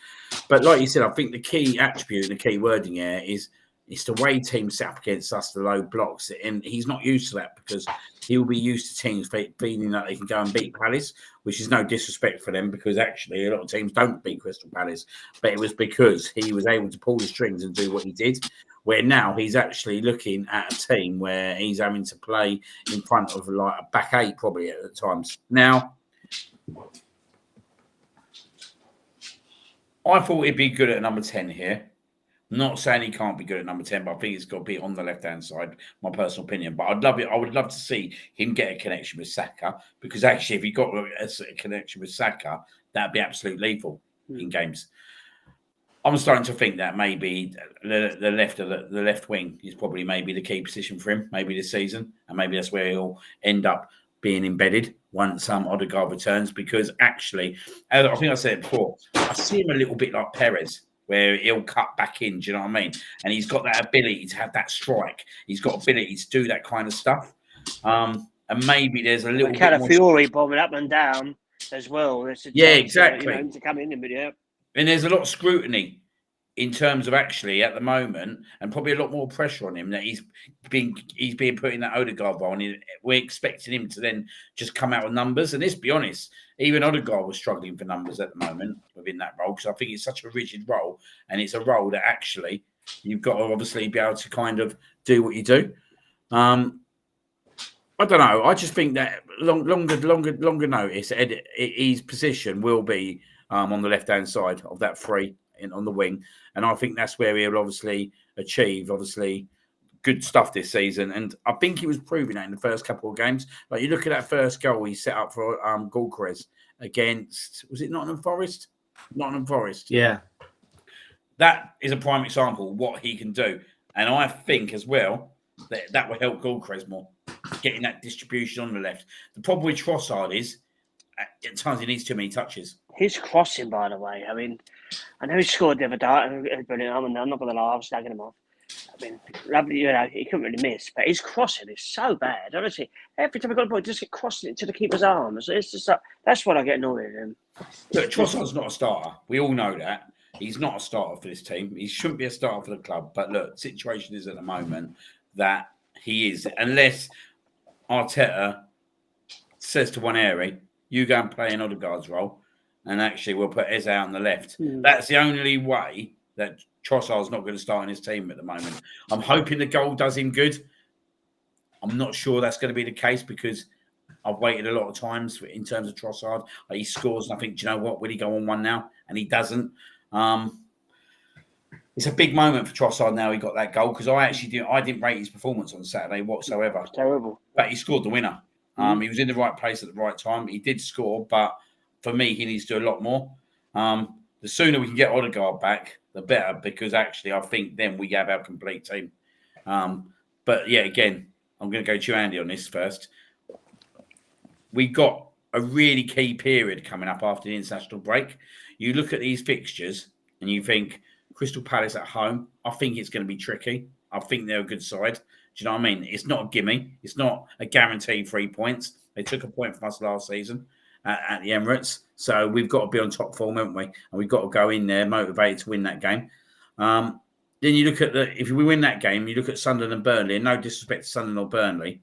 But like you said, I think the key attribute and the key wording here is it's the way teams set up against us, the low blocks, and he's not used to that because he'll be used to teams feeling that they can go and beat Palace, which is no disrespect for them because actually a lot of teams don't beat Crystal Palace, but it was because he was able to pull the strings and do what he did, where now he's actually looking at a team where he's having to play in front of like a back eight probably at times. Now, I thought he'd be good at number 10 here. Not saying he can't be good at number 10, but I think he's got to be on the left-hand side, my personal opinion. But I would love to see him get a connection with Saka, because actually if he got a connection with Saka, that'd be absolutely lethal in games. I'm starting to think that maybe the left wing is probably maybe the key position for him, maybe this season, and maybe that's where he'll end up being embedded once Odegaard returns, because actually, as I think I said it before, I see him a little bit like Perez, where he'll cut back in, do you know what I mean? And he's got that ability to have that strike. He's got ability to do that kind of stuff. And maybe there's a little bit more... Fury bombing up and down as well. Exactly. To come in video. And there's a lot of scrutiny in terms of actually at the moment, and probably a lot more pressure on him that he's being put in that Odegaard role, and we're expecting him to then just come out with numbers. And let's be honest, even Odegaard was struggling for numbers at the moment within that role, because I think it's such a rigid role, and it's a role that actually you've got to obviously be able to kind of do what you do. I don't know. I just think that longer notice, his position will be on the left-hand side of that three on the wing, and I think that's where he'll obviously achieve good stuff this season. And I think he was proving that in the first couple of games. Like you look at that first goal he set up for Gyökeres against, was it Nottingham Forest? Nottingham Forest. Yeah. That is a prime example of what he can do. And I think as well that will help Gyökeres more, getting that distribution on the left. The problem with Trossard is at times he needs too many touches. His crossing, by the way, I mean, I know he scored the other day. Brilliant. I'm not going to lie, I was slagging him off. I mean, lovely, he couldn't really miss, but his crossing is so bad. Honestly, every time I got the ball, just get crossing it to the keeper's arms. It's just that's what I get annoyed at him. Look, Trossard's not a starter. We all know that. He's not a starter for this team. He shouldn't be a starter for the club. But look, the situation is at the moment that he is. Unless Arteta says to Nwaneri, you go and play in Odegaard's role, and actually we'll put Eze out on the left. That's the only way that Trossard's not going to start in his team at the moment. I'm hoping the goal does him good. I'm not sure that's going to be the case because I've waited a lot of times in terms of Trossard. He scores and I think, do you know what? Will he go on one now? And he doesn't. It's a big moment for Trossard now he got that goal because I didn't rate his performance on Saturday whatsoever. Terrible. But he scored the winner. He was in the right place at the right time. He did score, but for me, he needs to do a lot more. The sooner we can get Odegaard back, the better, because actually I think then we have our complete team. But yeah, again, I'm going to go to you, Andy, on this first. We got a really key period coming up after the international break. You look at these fixtures and you think Crystal Palace at home, I think it's going to be tricky. I think they're a good side. Do you know what I mean? It's not a gimme. It's not a guaranteed 3 points. They took a point from us last season at the Emirates. So we've got to be on top form, haven't we? And we've got to go in there motivated to win that game. Then you look at if we win that game, you look at Sunderland and Burnley, and no disrespect to Sunderland or Burnley,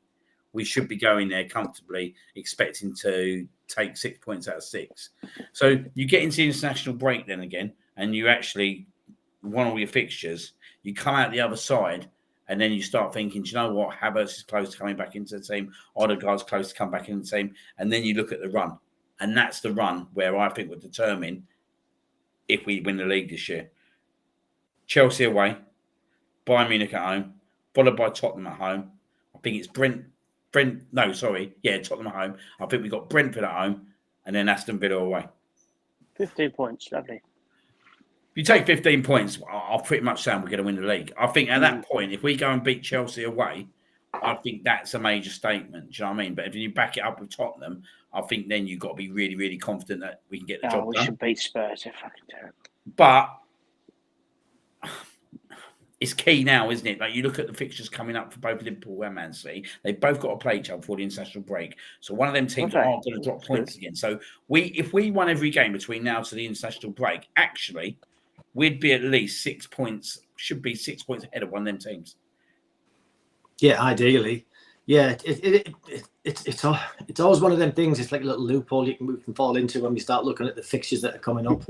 we should be going there comfortably, expecting to take 6 points out of 6. So you get into the international break then again, and you actually won all your fixtures. You come out the other side, and then you start thinking, do you know what? Havertz is close to coming back into the team. Odegaard's close to come back into the team. And then you look at the run. And that's the run where I think will determine if we win the league this year. Chelsea away, Bayern Munich at home, followed by Tottenham at home. I think it's Tottenham at home. I think we've got Brentford at home and then Aston Villa away. 15 points, lovely. If you take 15 points, I'll pretty much say we're going to win the league. I think at that point, if we go and beat Chelsea away, I think that's a major statement. Do you know what I mean? But if you back it up with Tottenham, I think then you've got to be really, really confident that we can get the job done. We should beat Spurs. They're fucking terrible. But it's key now, isn't it? Like you look at the fixtures coming up for both Liverpool and Man City. They've both got to play each other before the international break. So one of them teams aren't going to drop points again. So if we won every game between now to the international break, actually, we'd be at least 6 points. Should be 6 points ahead of one of them teams. Yeah, ideally. Yeah, it's always one of them things. It's like a little loophole we can fall into when we start looking at the fixtures that are coming up.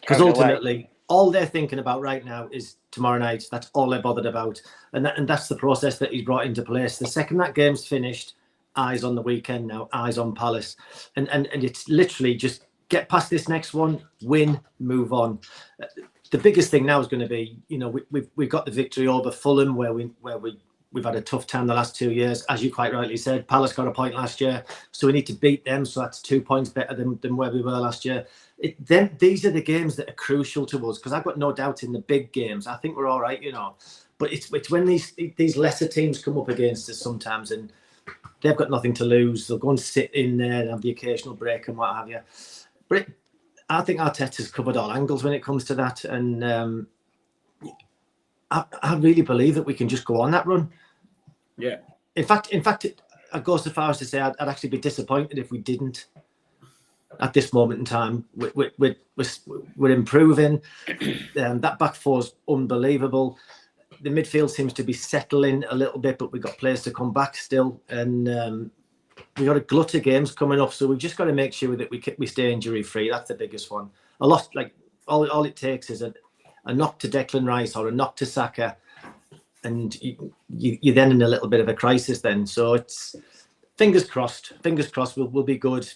Because ultimately, all they're thinking about right now is tomorrow night. That's all they're bothered about, and that's the process that he's brought into place. The second that game's finished, eyes on the weekend now, eyes on Palace, and it's literally just get past this next one, win, move on. The biggest thing now is going to be, we've got the victory over Fulham, where we've had a tough time the last 2 years, as you quite rightly said. Palace got a point last year, so we need to beat them. So that's 2 points better than where we were last year. These are the games that are crucial to us, because I've got no doubt in the big games, I think we're all right, But it's when these lesser teams come up against us sometimes, and they've got nothing to lose. They'll go and sit in there and have the occasional break and what have you. But I think Arteta's covered all angles when it comes to that, and I really believe that we can just go on that run. Yeah. In fact, I'd go so far as to say I'd actually be disappointed if we didn't. At this moment in time, we're improving. That back four's unbelievable. The midfield seems to be settling a little bit, but we've got players to come back still, and we've got a glut of games coming up. So we've just got to make sure that we stay injury free. That's the biggest one. A lot, like all it takes is a knock to Declan Rice or a knock to Saka, and you're then in a little bit of a crisis then. So it's fingers crossed we'll be good.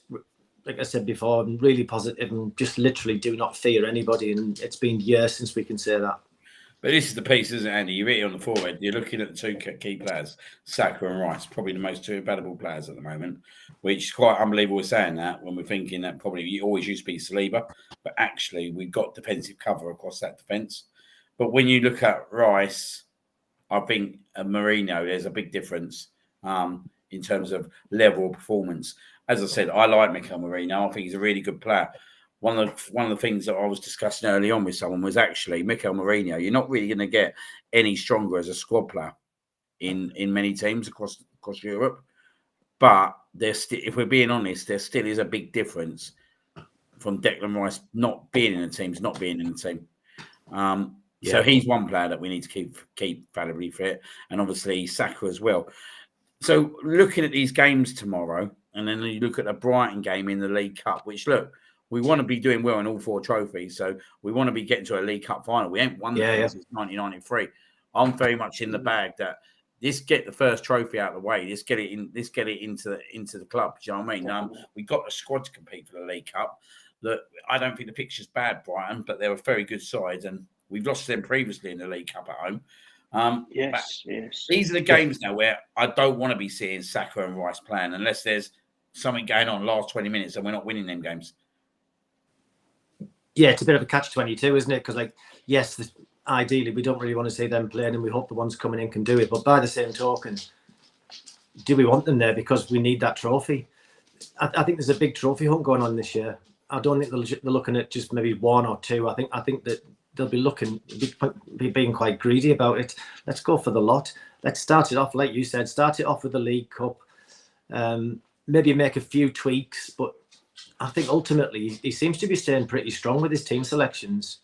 Like I said before, I'm really positive and just literally do not fear anybody, and it's been years since we can say that. But this is the piece, isn't it, Andy? You hit it on the forehead. You're looking at the two key players, Saka and Rice, probably the most two valuable players at the moment, which is quite unbelievable we're saying that when we're thinking that probably you always used to be Saliba, but actually we've got defensive cover across that defence. But when you look at Rice, I think Mourinho, there's a big difference in terms of level of performance. As I said, I like Mikel Merino. I think he's a really good player. one of the things that I was discussing early on with someone was actually Mikel Mourinho. You're not really going to get any stronger as a squad player in many teams across Europe. But if we're being honest, there still is a big difference from Declan Rice not being in the team to not being in the team. So he's one player that we need to keep validly fit, and obviously Saka as well. So looking at these games tomorrow, and then you look at the Brighton game in the League Cup, which look, we want to be doing well in all 4 trophies. So we want to be getting to a League Cup final. We ain't won since 1993. I'm very much in the bag that let's get the first trophy out of the way. Let's get it into the club. Do you know what I mean? We got the squad to compete for the League Cup. Look, I don't think the picture's bad, Brighton, but they're a very good side, and we've lost them previously in the League Cup at home. Yes. These are the games now where I don't want to be seeing Saka and Rice playing unless there's something going on last 20 minutes and we're not winning them games. Yeah, it's a bit of a catch-22, isn't it? Because, yes, ideally we don't really want to see them playing, and we hope the ones coming in can do it. But by the same token, do we want them there because we need that trophy? I think there's a big trophy hunt going on this year. I don't think they're looking at just maybe 1 or 2. I think that they'll be being quite greedy about it. Let's go for the lot. Let's start it off, like you said, with the League Cup. Maybe make a few tweaks, but I think ultimately he seems to be staying pretty strong with his team selections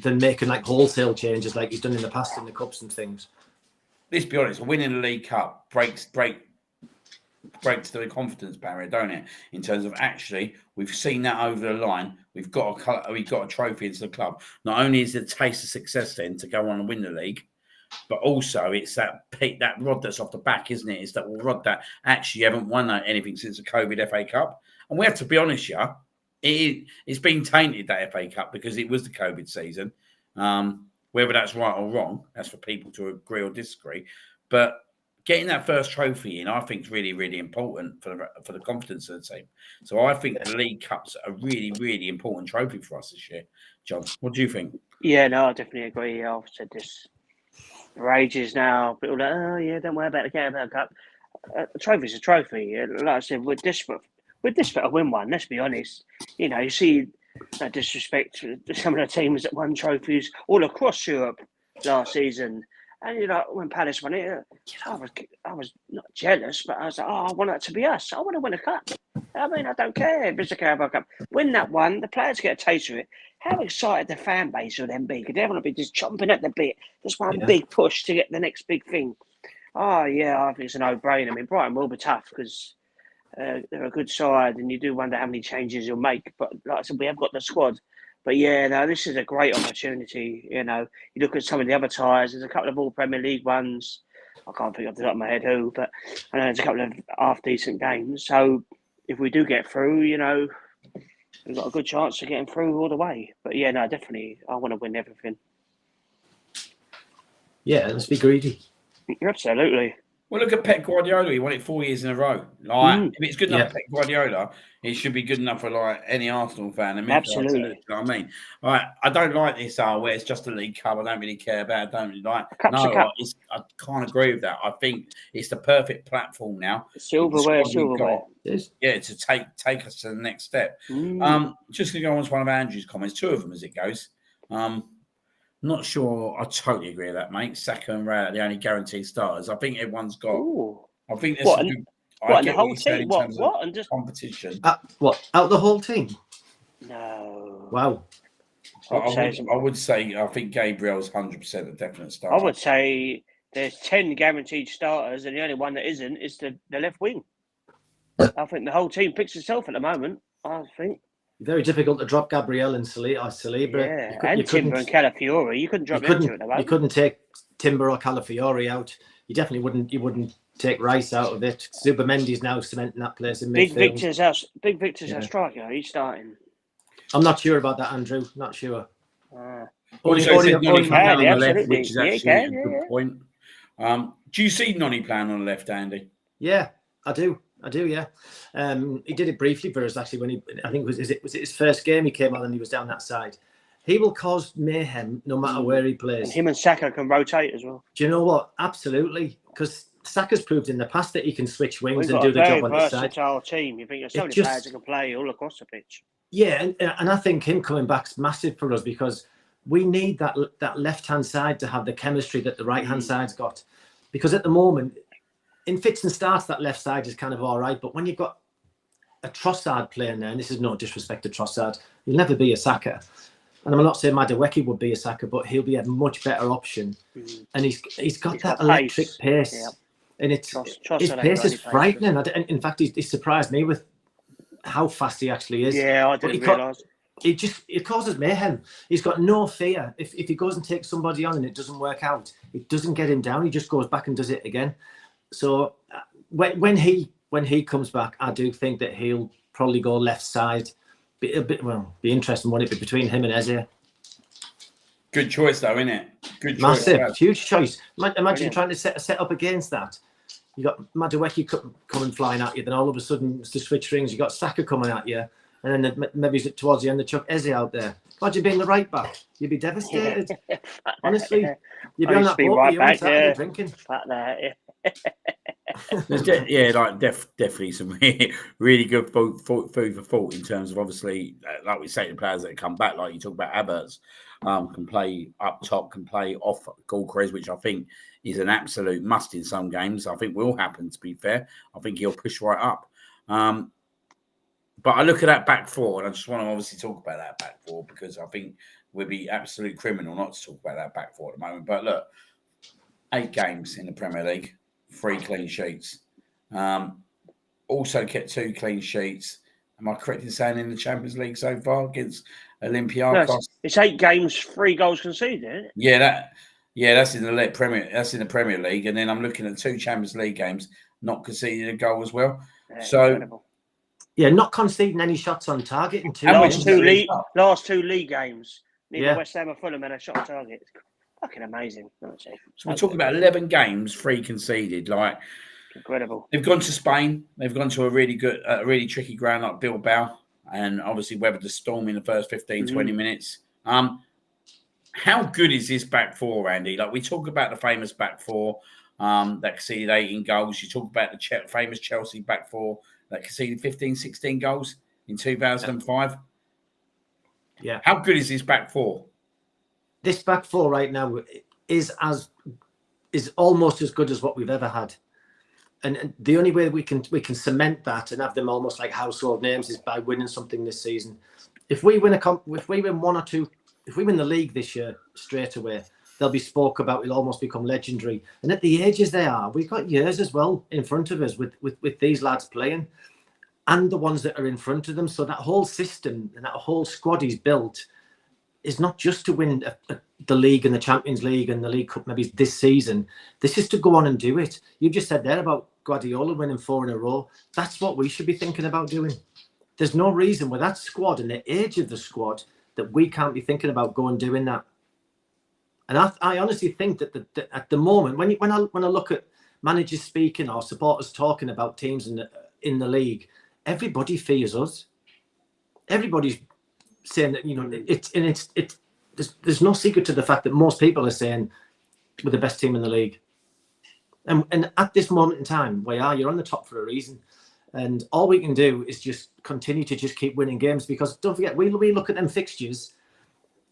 than making wholesale changes like he's done in the past in the Cups and things. Let's be honest, winning the League Cup breaks the confidence barrier, don't it? In terms of actually, we've seen that over the line. We've got a trophy into the club. Not only is it a taste of success then to go on and win the league, but also it's that rod that's off the back, isn't it? It's that rod that actually you haven't won anything since the COVID FA Cup. And we have to be honest, it's been tainted, that FA Cup, because it was the COVID season. Whether that's right or wrong, that's for people to agree or disagree. But getting that first trophy in, I think, is really, really important for the confidence of the team. So I think the League Cup's a really, really important trophy for us this year. John, what do you think? Yeah, no, I definitely agree. I've said this for ages now. People are like, don't worry about the Carabao Cup. A trophy's a trophy. Like I said, we're desperate to win one, let's be honest. You see no disrespect to some of the teams that won trophies all across Europe last season. And when Palace won it, I was not jealous, but I was like, I want it to be us. I want to win a cup. I mean, I don't care if it's a Carabao Cup. Win that one, the players get a taste of it. How excited the fan base will then be? Because they want to be just chomping at the bit. Just one big push to get the next big thing. Oh, yeah, I think it's a no-brainer. I mean, Brighton will be tough because they're a good side, and you do wonder how many changes you'll make. But like I said, we have got the squad. But yeah, no, this is a great opportunity. You look at some of the other ties. There's a couple of all Premier League ones. I can't think off the top of my head who, but I know there's a couple of half-decent games. So if we do get through, we've got a good chance of getting through all the way. But yeah, no, definitely, I want to win everything. Yeah, let's be greedy. Absolutely. Well, look at Pep Guardiola. He won it 4 years in a row. If it's good enough for Pep Guardiola, it should be good enough for any Arsenal fan. Absolutely. You know what I mean? I don't like this where it's just a League Cup. I don't really care about it. I don't really like it. I can't agree with that. I think it's the perfect platform now. Silverware. Yeah, to take us to the next step. Just going to go on to one of Andrew's comments, 2 of them as it goes. Not sure I totally agree with that, mate. Saka and Raya are the only guaranteed starters. I think everyone's got. Ooh. I think there's the whole team? What? And just competition. Out the whole team? No. Wow. I would say I think Gabriel's 100% a definite starter. I would say there's 10 guaranteed starters, and the only one that isn't is the left wing. I think the whole team picks itself at the moment. I think. Very difficult to drop Gabriel and Saliba. Yeah, and Timber and Calafiori. You couldn't drop them two at the moment. You couldn't take Timber or Calafiori out. You definitely wouldn't. You wouldn't take Rice out of it. Zubimendi's now cementing that place in midfield. Big Victor's our striker. He's starting. I'm not sure about that, Andrew. Not sure. Noni playing on the left, which is actually a good point. Do you see Noni playing on the left, Andy? Yeah, I do. Yeah. He did it briefly for us actually when I think was it his first game he came on and he was down that side. He will cause mayhem no matter where he plays. And him and Saka can rotate as well. Do you know what? Absolutely, because Saka's proved in the past that he can switch wings and do the job on the side. We've got a versatile team. You think there's so many players that can play all across the pitch. Yeah, and I think him coming back's massive for us because we need that left-hand side to have the chemistry that the right-hand side's got. Because at the moment, in fits and starts, that left side is kind of all right. But when you've got a Trossard playing there, and this is no disrespect to Trossard, he'll never be a Saka. And I'm not saying Madueke would be a Saka, but he'll be a much better option. And he's got that electric pace. Yeah. And his pace is frightening. In fact, he surprised me with how fast he actually is. Yeah, I didn't realise. It causes mayhem. He's got no fear. If he goes and takes somebody on and it doesn't work out, it doesn't get him down. He just goes back and does it again. So when he comes back, I do think that he'll probably go left side. Be interesting, won't it be, between him and Eze? Good choice, though, isn't it? Good choice. Massive, huge choice. Imagine trying to set up against that. You got Madueke coming flying at you, then all of a sudden it's the switch rings. You got Saka coming at you, and then maybe towards the end they chuck Eze out there. Imagine being the right back. You'd be devastated. Honestly, you'd be on that boat right back there, drinking. Definitely some really good food for thought in terms of, obviously, like we say, the players that come back, like you talk about Havertz, can play up top, can play off Gyökeres, which I think is an absolute must in some games. I think will happen, to be fair. I think he'll push right up. But I look at that back four, and I just want to obviously talk about that back four because I think we'd be absolute criminal not to talk about that back four at the moment. But look, 8 games in the Premier League, 3 clean sheets. Also kept 2 clean sheets. Am I correct in saying in the Champions League so far against Olympiacos? No, it's 8 games, 3 goals conceded, isn't it? That's in the Premier. That's in the Premier League, and then I'm looking at 2 Champions League games, not conceded a goal as well. Yeah, so, incredible. Yeah, not conceding any shots on target in 2 last 2 league games. Neither West Ham or Fulham had a shot on target. It's fucking amazing. So we're talking about 11 games, 3 conceded. Like, incredible. They've gone to Spain. They've gone to a really good, really tricky ground like Bilbao, and obviously weathered the storm in the first 15, 20 minutes. How good is this back four, Andy? Like, we talk about the famous back four that conceded 18 goals. You talk about the famous Chelsea back four that conceded 15, 16 goals in 2005. Yeah. How good is this back four? This back four right now is almost as good as what we've ever had. And the only way we can cement that and have them almost like household names is by winning something this season. If we win one or two, if we win the league this year straight away, they'll be spoke about. We'll almost become legendary. And at the ages they are, we've got years as well in front of us with these lads playing, and the ones that are in front of them. So that whole system and that whole squad he's built is not just to win the league and the Champions League and the League Cup maybe this season. This is to go on and do it. You just said there about Guardiola winning 4 in a row. That's what we should be thinking about doing. There's no reason with that squad and the age of the squad that we can't be thinking about going doing that. And I honestly think that at the moment, when I look at managers speaking or supporters talking about teams in the league, everybody fears us. Everybody's saying that, there's no secret to the fact that most people are saying we're the best team in the league. And at this moment in time, you're on the top for a reason. And all we can do is just continue to just keep winning games, because don't forget, we look at them fixtures.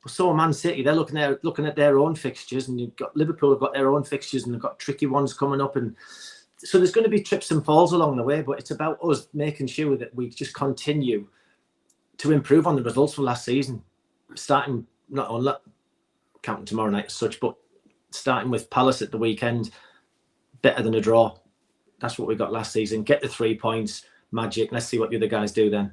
So Man City, they're looking at their own fixtures, and you've got Liverpool have got their own fixtures, and they've got tricky ones coming up. And so there's going to be trips and falls along the way, but it's about us making sure that we just continue to improve on the results from last season, starting not on counting tomorrow night as such, but starting with Palace at the weekend, better than a draw. That's what we got last season. Get the 3 points, magic. Let's see what the other guys do then.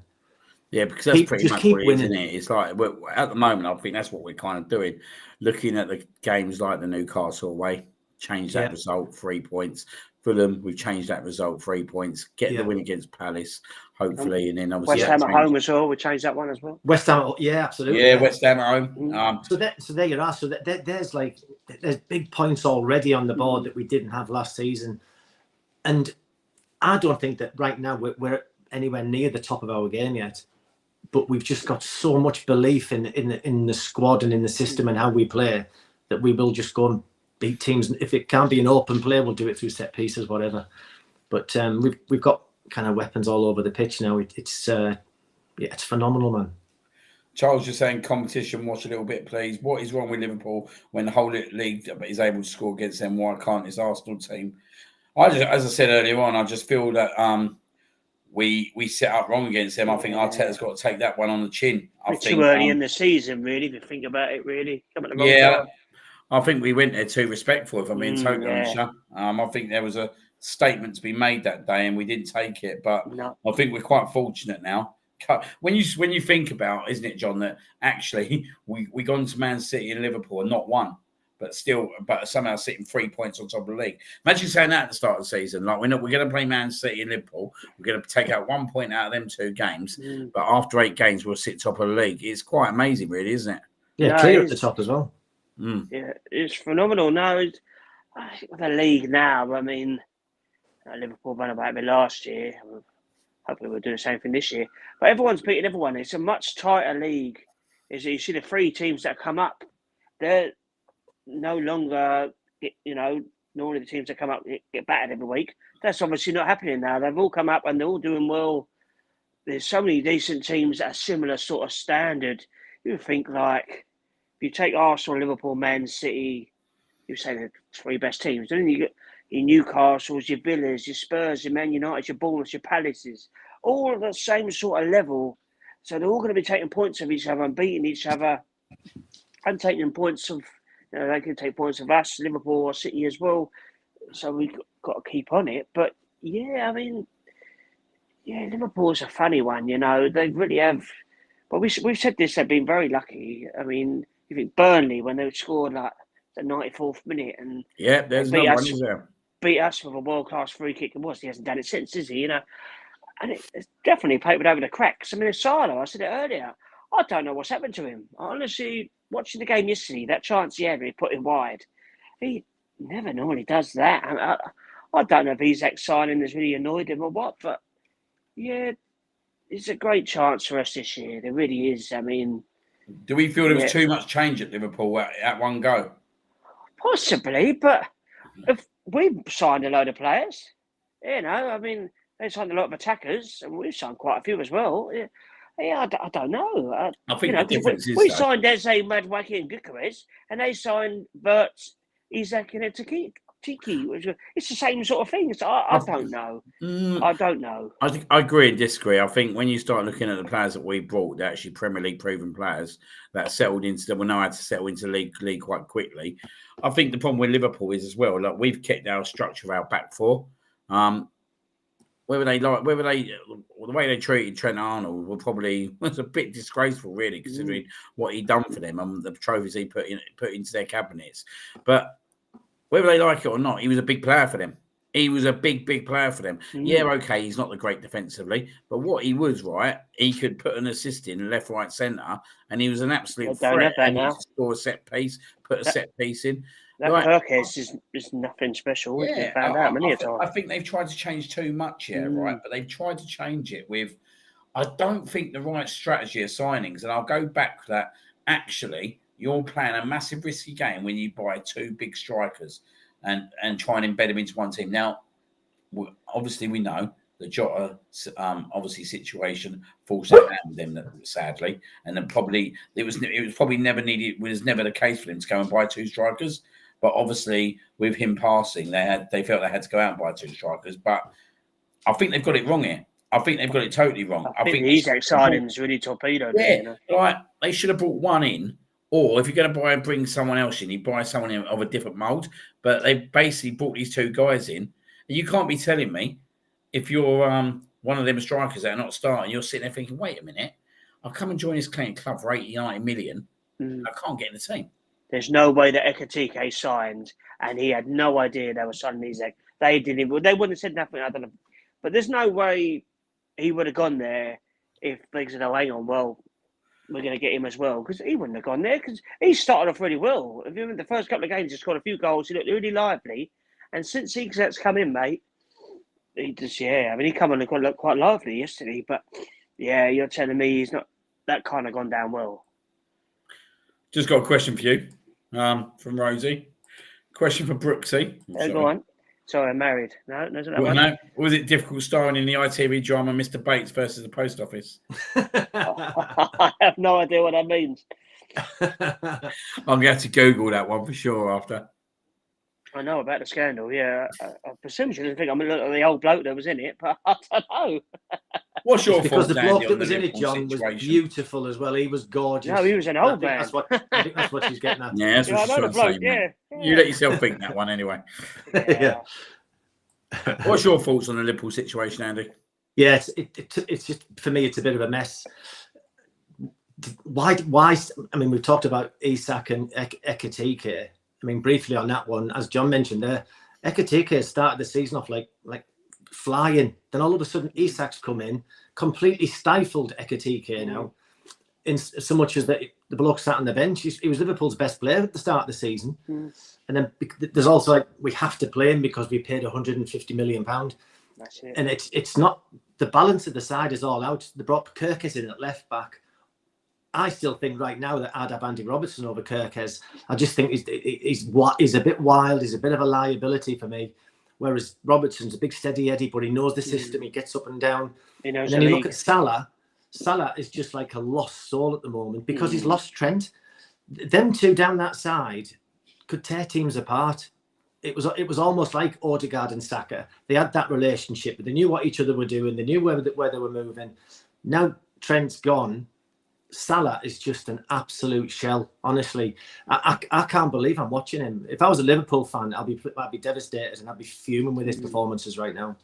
Yeah, because that's pretty much what it is, isn't it? It's like, at the moment, I think that's what we're kind of doing. Looking at the games like the Newcastle away, change that result, 3 points. Fulham, we've changed that result, 3 points. Get the win against Palace, hopefully, and then obviously West Ham at home as well. We changed that one as well. West Ham, absolutely. Yeah, West Ham at home. So there you are. So there's big points already on the board that we didn't have last season, and I don't think that right now we're anywhere near the top of our game yet. But we've just got so much belief in the squad and in the system and how we play that we will just go and beat teams. If it can't be an open play, we'll do it through set pieces, whatever. But we've got kind of weapons all over the pitch now. It's Yeah, it's phenomenal, man. Charles, just saying competition, watch a little bit, please. What is wrong with Liverpool when the whole league is able to score against them? Why can't this Arsenal team? As I said earlier on, I just feel that we set up wrong against them. I think Arteta's got to take that one on the chin. Too early in the season, really, if you think about it, really. Come at the wrong time. I think we went there too respectful, if I'm being totally honest. I think there was a statement to be made that day and we didn't take it. But I think we're quite fortunate now. When you think about, isn't it, John, that actually we gone to Man City and Liverpool and not won, but somehow sitting 3 points on top of the league. Imagine saying that at the start of the season, like we're going to play Man City and Liverpool, we're going to take out 1 point out of them 2 games, but after 8 games we'll sit top of the league. It's quite amazing, really, isn't it? Yeah, clear at the top as well. Yeah, it's phenomenal. Now, the league now, I mean, Liverpool ran about me last year. Hopefully we'll do the same thing this year. But everyone's beating everyone. It's a much tighter league. You see the 3 teams that come up, they're no longer, normally the teams that come up get battered every week. That's obviously not happening now. They've all come up and they're all doing well. There's so many decent teams at a similar sort of standard. You think like, if you take Arsenal, Liverpool, Man City, you say the 3 best teams. Then you get your Newcastles, your Villas, your Spurs, your Man United, your Bournemouth, your Palaces, all at the same sort of level. So they're all going to be taking points of each other and beating each other and taking points of, they can take points of us, Liverpool or City as well. So we've got to keep on it. But yeah, I mean, Liverpool's a funny one, they really have. But we've said this, they've been very lucky. I mean, you think Burnley, when they scored like the 94th minute and there's no one, is there? Beat us with a world-class free kick. He hasn't done it since, is he? And it's definitely papered over the cracks. I mean, Salah, I said it earlier, I don't know what's happened to him. Honestly, watching the game yesterday, that chance he had, he put him wide. He never normally does that. I don't know if his ex-signing has really annoyed him or what, but yeah, it's a great chance for us this year. There really is. I mean, do we feel there was too much change at Liverpool at one go? Possibly, but if we've signed a load of players, I mean, they signed a lot of attackers, and we've signed quite a few as well. Yeah, I don't know. I think the difference is we signed Eze, Madwaki, and Gyökeres, and they signed Wirtz, Isak, and Tiki. It's the same sort of thing. So I don't know. I don't know. I agree and disagree. I think when you start looking at the players that we brought, they're actually Premier League proven players that will know how to settle into league quite quickly. I think the problem with Liverpool is as well, like we've kept our structure of our back 4. The way they treated Trent Arnold was a bit disgraceful, really, considering what he'd done for them and the trophies he put into their cabinets. But whether they like it or not, he was a big player for them. He was a big player for them. Yeah, okay, he's not the great defensively, but what he was, right, he could put an assist in left, right, centre, and he was an absolute threat. And he could score a set piece, put a set piece in. That Perkins is nothing special. Yeah, I think they've tried to change too much, right? But they've tried to change it with, I don't think, the right strategy of signings. And I'll go back to that. Actually, you're playing a massive risky game when you buy 2 big strikers and try and embed them into one team. Now, obviously, we know the Jota situation falls down with them, sadly, and then probably it was probably never needed. It was never the case for them to go and buy 2 strikers. But obviously, with him passing, they felt they had to go out and buy 2 strikers. But I think they've got it wrong here. I think they've got it totally wrong. I think these signings really torpedoed. Yeah, they should have brought one in. Or if you're going to bring someone else in, you buy someone in of a different mould. But they basically brought these 2 guys in. And you can't be telling me, if you're one of them strikers that are not starting, you're sitting there thinking, wait a minute, I'll come and join this club for 89 million. I can't get in the team. There's no way that Ekitike signed and he had no idea they were signing Isak. They wouldn't have said nothing. I don't know. But there's no way he would have gone there if they said, oh, hang on, well, we're going to get him as well, because he wouldn't have gone there because he started off really well. If you remember the first couple of games, he scored a few goals. He looked really lively, and since Isak's come in, mate, he just I mean, he come on and looked quite lively yesterday. But yeah, you're telling me he's not that kind of gone down well. Just got a question for you from Rosie. Question for Brooksy. Go on. Sorry, I'm married. No, isn't that Well, one? no. Was it difficult starring in the ITV drama Mr. Bates versus the Post Office? I have no idea what that means. I'm going to have to Google that one for sure after. I know about the scandal, yeah. I presume you didn't think I'm looking at the old bloke that was in it, but I don't know. What's your because thoughts, the bloke Andy, that on was the in it, Liverpool John, was situation? beautiful as well. He was gorgeous. No, he was an old man. I think that's what she's getting at. Yeah, that's Yeah, what I she's know trying the to say, bloke, mate. yeah. You let yourself think that one anyway. Yeah. What's your thoughts on the Liverpool situation, Andy? Yeah, it's just, for me, it's a bit of a mess. Why? I mean, we've talked about Isak and Ekitike. I mean, briefly on that one, as John mentioned there, Ekitike started the season off like flying. Then all of a sudden, Isak's come in, completely stifled Ekitike now. In so much as that the bloke sat on the bench, he was Liverpool's best player at the start of the season. And then there's also like, we have to play him because we paid £150 million. That's it. And it's not, the balance of the side is all out. They brought Kirkes in at left back. I still think right now that I'd have Andy Robertson over Kirkes. I just think he's a bit wild. He's a bit of a liability for me. Whereas Robertson's a big steady Eddie, but he knows the system. He gets up and down. He knows and then the you league. look at Salah. Salah is just like a lost soul at the moment because he's lost Trent. Them two down that side could tear teams apart. It was almost like Odegaard and Saka. They had that relationship. They knew what each other were doing. They knew where they were moving. Now Trent's gone. Salah is just an absolute shell. Honestly, I can't believe I'm watching him. If I was a Liverpool fan, I'd be devastated and I'd be fuming with his performances right now.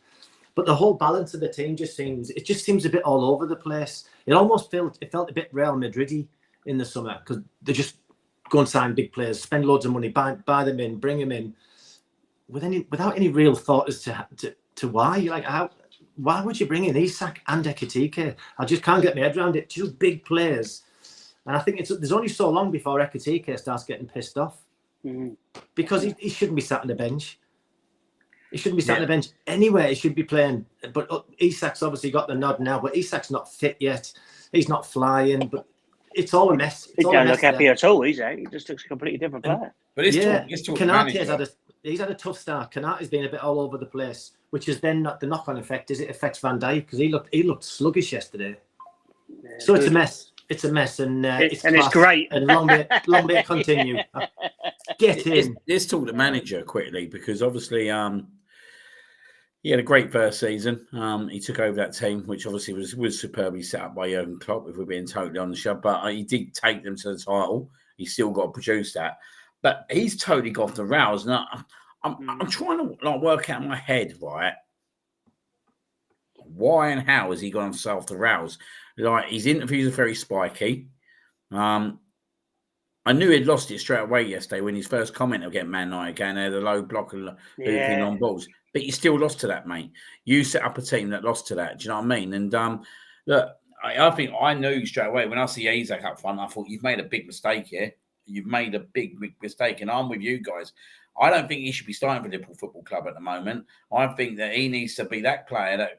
But the whole balance of the team just seems a bit all over the place. It almost felt a bit Real Madrid-y in the summer because they just go and sign big players, spend loads of money, buy them in, bring them in, without any real thought as to why. Like, why would you bring in Isak and Ekitike? I just can't get my head around it. Two big players, and I think there's only so long before Ekitike starts getting pissed off because he shouldn't be sat on the bench. He shouldn't be sat on the bench anywhere. He should be playing. But Isak's obviously got the nod now, but Isak's not fit yet. He's not flying, but it's all a mess. He don't look happy at all, he just looks a completely different player. But he's had a tough start. Kanate's been a bit all over the place, which is then not the knock-on effect is it affects Van Dijk because he looked sluggish yesterday. Yeah, so it's a mess. It's a mess, and it's great. And long may it continue. Get in. Let's talk the manager quickly because obviously he had a great first season. He took over that team, which obviously was superbly set up by Jurgen Klopp, if we're being totally on the show. But he did take them to the title. He's still got to produce that. But he's totally got off the rails. And I'm trying to work out in my head, right? Why and how has he gone off the rails? Like, his interviews are very spiky. I knew he'd lost it straight away yesterday when his first comment against Man United again, the low block and hooping on balls. But you still lost to that, mate. You set up a team that lost to that. Do you know what I mean? And look, I think I knew straight away when I see Isak up front, I thought, you've made a big mistake here. You've made a big, big mistake. And I'm with you guys. I don't think he should be starting for Liverpool Football Club at the moment. I think that he needs to be that player that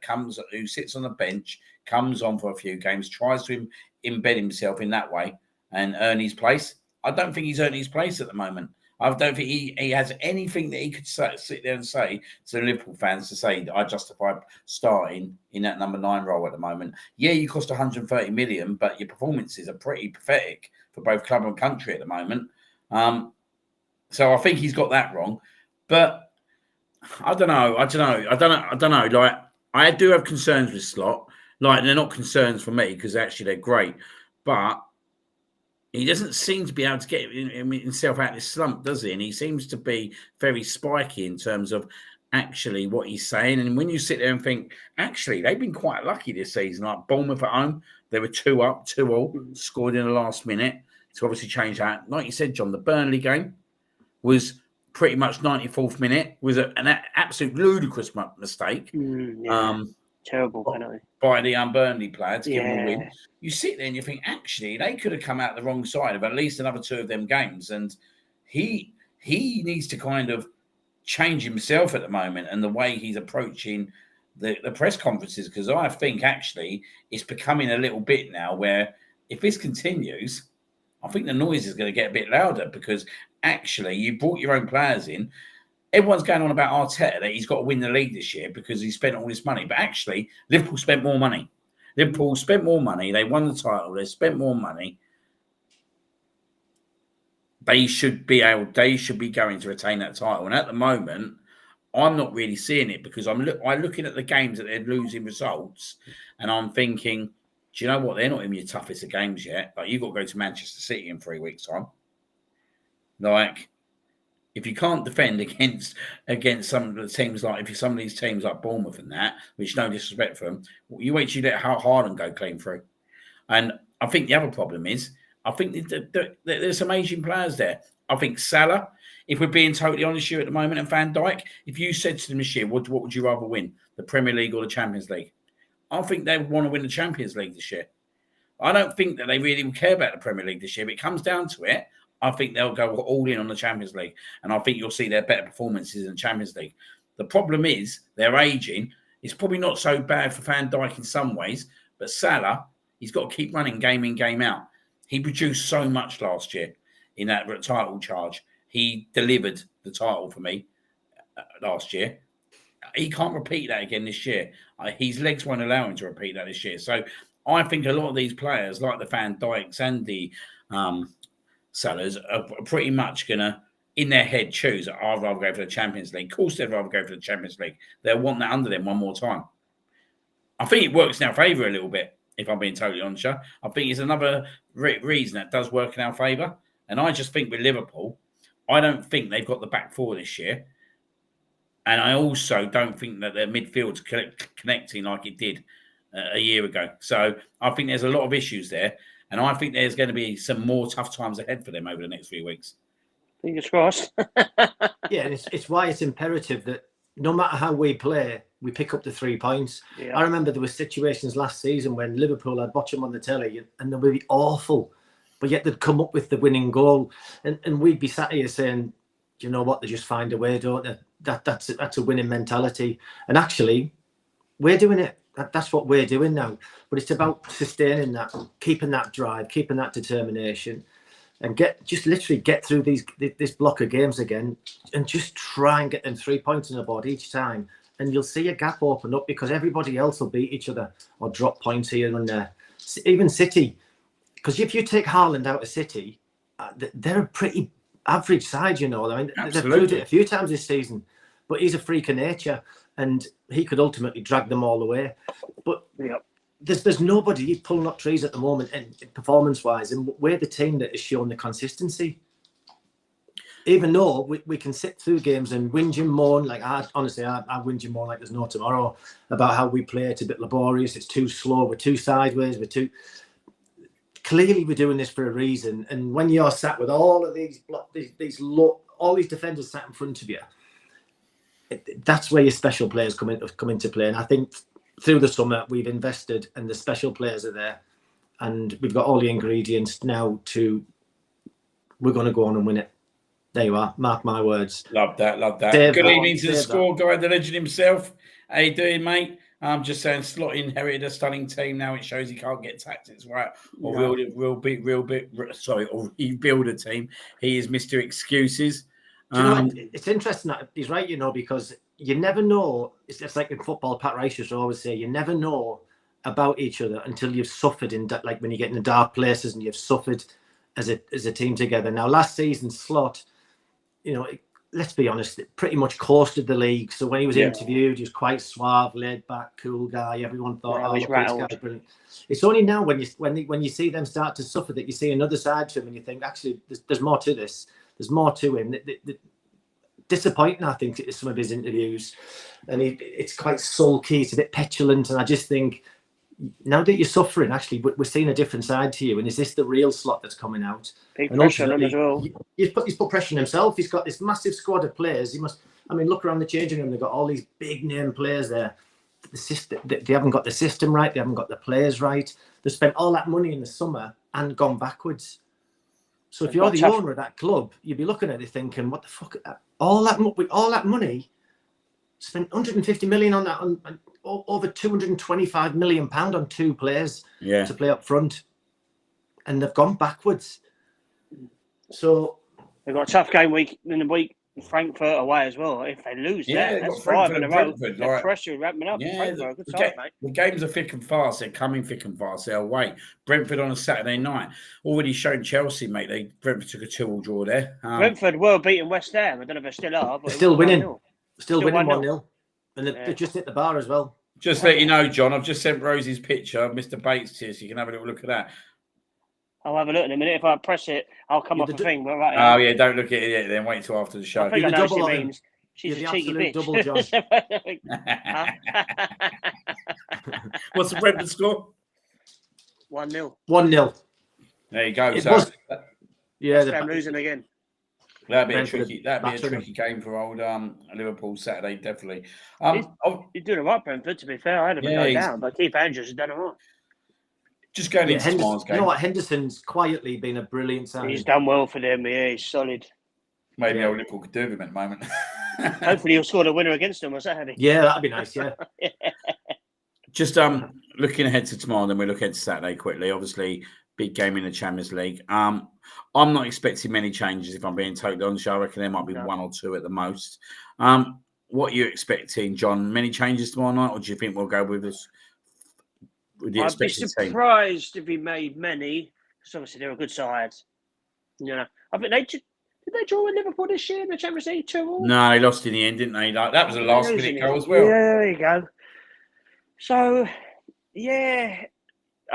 who sits on the bench, comes on for a few games, tries to embed himself in that way and earn his place. I don't think he's earned his place at the moment. I don't think he has anything that he could sit there and say to the Liverpool fans to say that I justify starting in that number 9 role at the moment. Yeah, you cost 130 million, but your performances are pretty pathetic for both club and country at the moment. So I think he's got that wrong. But I don't know. Like, I do have concerns with Slot. Like, they're not concerns for me because actually they're great. But he doesn't seem to be able to get himself out of this slump, does he? And he seems to be very spiky in terms of actually what he's saying. And when you sit there and think, actually, they've been quite lucky this season. Like Bournemouth at home, they were 2 up, 2-2, scored in the last minute to obviously change that. Like you said, John, the Burnley game was pretty much 94th minute, was an absolute ludicrous mistake. Terrible penalty by the Burnley player to give them a win. You sit there and you think, actually, they could have come out the wrong side of at least another 2 of them games. And he needs to kind of change himself at the moment and the way he's approaching the press conferences, because I think actually it's becoming a little bit now where if this continues, I think the noise is going to get a bit louder because actually you brought your own players in. everyone's going on about Arteta that he's got to win the league this year because he spent all this money. But actually, Liverpool spent more money. Liverpool spent more money. They won the title. They spent more money. They should be going to retain that title. And at the moment, I'm not really seeing it because I'm looking at the games that they're losing results, and I'm thinking, do you know what? They're not in your toughest of games yet. Like, you've got to go to Manchester City in 3 weeks' time. Like, if you can't defend against some of the teams, like some of these teams like Bournemouth and that, which no disrespect for them, you wait till you let Haaland go clean through. And I think the other problem is, I think there's some Asian players there. I think Salah, if we're being totally honest here at the moment, and Van Dijk, if you said to them this year, what would you rather win, the Premier League or the Champions League? I think they would want to win the Champions League this year. I don't think that they really would care about the Premier League this year, but it comes down to it. I think they'll go all in on the Champions League, and I think you'll see their better performances in the Champions League. The problem is they're aging. It's probably not so bad for Van Dijk in some ways, but Salah, he's got to keep running game in, game out. He produced so much last year in that title charge. He delivered the title for me last year. He can't repeat that again this year. His legs won't allow him to repeat that this year. So I think a lot of these players, like the Van Dijks and the Salahs, are pretty much going to, in their head, choose, I'd rather go for the Champions League. Of course, they'd rather go for the Champions League. They'll want that under them one more time. I think it works in our favour a little bit, if I'm being totally honest. I think it's another reason that does work in our favour. And I just think with Liverpool, I don't think they've got the back four this year. And I also don't think that their midfield's connecting like it did a year ago. So I think there's a lot of issues there. And I think there's going to be some more tough times ahead for them over the next few weeks. Fingers crossed. Yeah, and it's why it's imperative that no matter how we play, we pick up the 3 points. Yeah. I remember there were situations last season when Liverpool, I'd watch them on the telly and they would be awful, but yet they'd come up with the winning goal. And we'd be sat here saying, you know what, they just find a way, don't they? That's a winning mentality. And actually, we're doing it. That's what we're doing now. But it's about sustaining that, keeping that drive, keeping that determination, and literally get through this block of games again, and just try and get them 3 points on the board each time. And you'll see a gap open up because everybody else will beat each other or drop points here and there. Even City, because if you take Haaland out of City, they're a pretty average side, you know. I mean, they've proved it a few times this season, but he's a freak of nature and he could ultimately drag them all away. But there's nobody pulling up trees at the moment, and performance-wise, and we're the team that has shown the consistency. Even though we can sit through games and whinge and moan, like I whinge and moan like there's no tomorrow about how we play. It's a bit laborious, it's too slow, we're too sideways, clearly we're doing this for a reason. And when you're sat with all of all these defenders sat in front of you, that's where your special players come into play. And I think through the summer we've invested, and the special players are there, and we've got all the ingredients now we're going to go on and win it. There you are. Mark my words. Love that. Good evening to the score guy, the legend himself. How you doing, mate? I'm just saying, Slot inherited a stunning team. Now it shows he can't get tactics right, or or rebuild a team. He is Mr. Excuses. It's interesting that he's right, you know, because you never know. It's like in football, Pat Rice used to always say, you never know about each other until you've suffered like when you get in the dark places and you've suffered as a team together. Now, last season, Slot, you know, let's be honest, it pretty much coasted the league. So when he was interviewed, he was quite suave, laid back, cool guy. Everyone thought, this guy's brilliant. It's only now when you see them start to suffer that you see another side to him, and you think, actually, there's more to this. There's more to him. Disappointing, I think, is some of his interviews, and it's quite sulky. It's a bit petulant, and I just think, now that you're suffering, actually, we're seeing a different side to you. And is this the real Slot that's coming out? Big pressure on him as well. He's put pressure on himself. He's got this massive squad of players. Look around the changing room. They've got all these big name players there. The system, they haven't got the system right. They haven't got the players right. They spent all that money in the summer and gone backwards. So if you're the owner of that club, you'd be looking at it thinking, what the fuck? All that money, spent 150 million on that, on over 225 million pound on 2 players to play up front, and they've gone backwards. So they've got a tough game week in the week Frankfurt away as well. If they lose Yeah, that's got 5 Frankfurt in a and row. Brentford, The like- pressure ramping up. Yeah, Frankfurt, a good side, mate. the games are thick and fast. They're coming thick and fast. They're away. Brentford on a Saturday night. Already shown Chelsea, mate. Brentford took a 2-2 draw there. Brentford were beating West Ham. I don't know if they still are. But They're still winning. 1-0. Still winning 1-0. 1-0. And they just hit the bar as well. Just let you know, John, I've just sent Rosie's picture of Mr. Bates to you, so you can have a little look at that. I'll have a look in a minute. If I press it, I'll come off the thing. But right, Oh, yeah, don't look at it yet, then wait till after the show. I think I You're the know what double she of him. means. She's You're a the cheeky absolute bitch. double, John. What's the Brentford score? 1-0. 1-0. There you go. It So was- Yeah, West Ham losing again. that'd be a Brentford tricky game for old Liverpool Saturday, definitely. He's doing all right, Brentford, to be fair. I had him go down, but Keith Andrews has done all right. Just going into tomorrow's game. You know what? Henderson's quietly been a brilliant signing. He's done well for them. Yeah, he's solid. Maybe old Liverpool could do with him at the moment. Hopefully he'll score the winner against them on Saturday. Yeah, that'd be nice, yeah. Just looking ahead to tomorrow, then we look ahead to Saturday quickly. Obviously, big game in the Champions League. I'm not expecting many changes, if I'm being totally honest. I reckon there might be one or two at the most. What are you expecting, John? Many changes tomorrow night, or do you think we'll go with this? I'd be surprised if he made many, because obviously they're a good side. You know, I think did they draw with Liverpool this year in the Champions League 2-2? No, they lost in the end, didn't they? That was a last-minute goal as well. Yeah, there you go. So, yeah,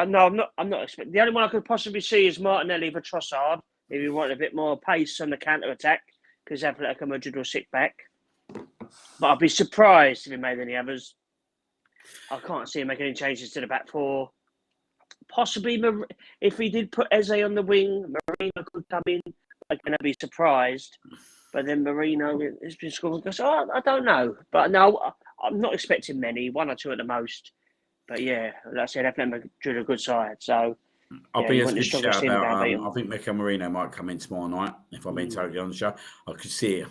no, I'm not expecting. The only one I could possibly see is Martinelli for Trossard if you want a bit more pace on the counter attack, because Atletico Madrid will sit back. But I'd be surprised if he made any others. I can't see him making any changes to the back four. Possibly, if he did put Eze on the wing, Marino could come in. Again, I'd be surprised. But then Marino has been scoring. So I don't know. But no, I'm not expecting many. 1 or 2 at the most. But yeah, like I said, Atletico Madrid a good side. So I think it's a good shout out. I think Mikel Marino might come in tomorrow night, if I'm being totally honest. I could see it.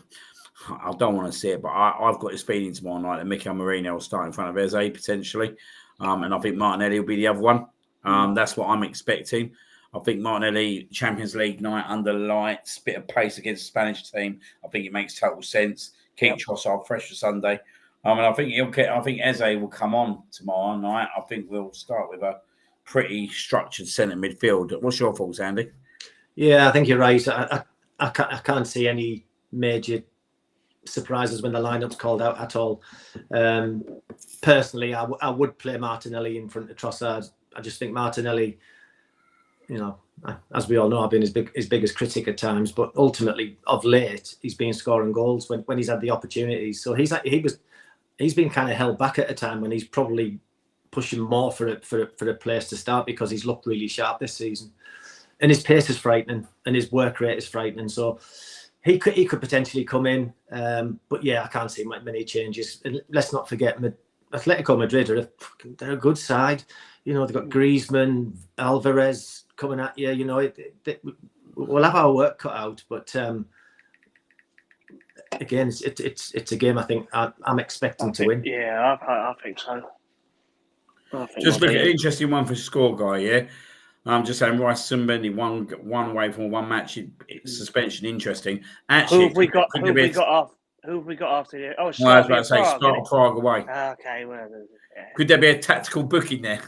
I don't want to see it, but I've got this feeling tomorrow night that Mikel Marino will start in front of Eze potentially. And I think Martinelli will be the other one. That's what I'm expecting. I think Martinelli, Champions League night under lights, bit of pace against the Spanish team. I think it makes total sense. Keep Trossard fresh for Sunday. And I think Eze will come on tomorrow night. I think we'll start with a pretty structured centre midfield. What's your thoughts, Andy? Yeah, I think you're right. I can't see any major surprises when the lineup's called out at all. Personally, I would play Martinelli in front of Trossard. I just think Martinelli, you know, as we all know, I've been his biggest critic at times, but ultimately, of late, he's been scoring goals when he's had the opportunities. So he's been kind of held back at a time when he's probably pushing more for a place to start, because he's looked really sharp this season, and his pace is frightening and his work rate is frightening. So he could potentially come in, but yeah, I can't see many changes. And let's not forget, Atletico Madrid they're a good side. You know, they've got Griezmann, Alvarez coming at you. You know, we'll have our work cut out, but again, it's a game I think I'm expecting to win. Yeah, I think so. Just look at an interesting one for score guy, yeah. I'm just saying, Rice Sumbeni one away from one match. Suspension, interesting. Actually, who have we got after the? Oh, I was about to say start Prague away. Okay, well, yeah. Could there be a tactical booking there?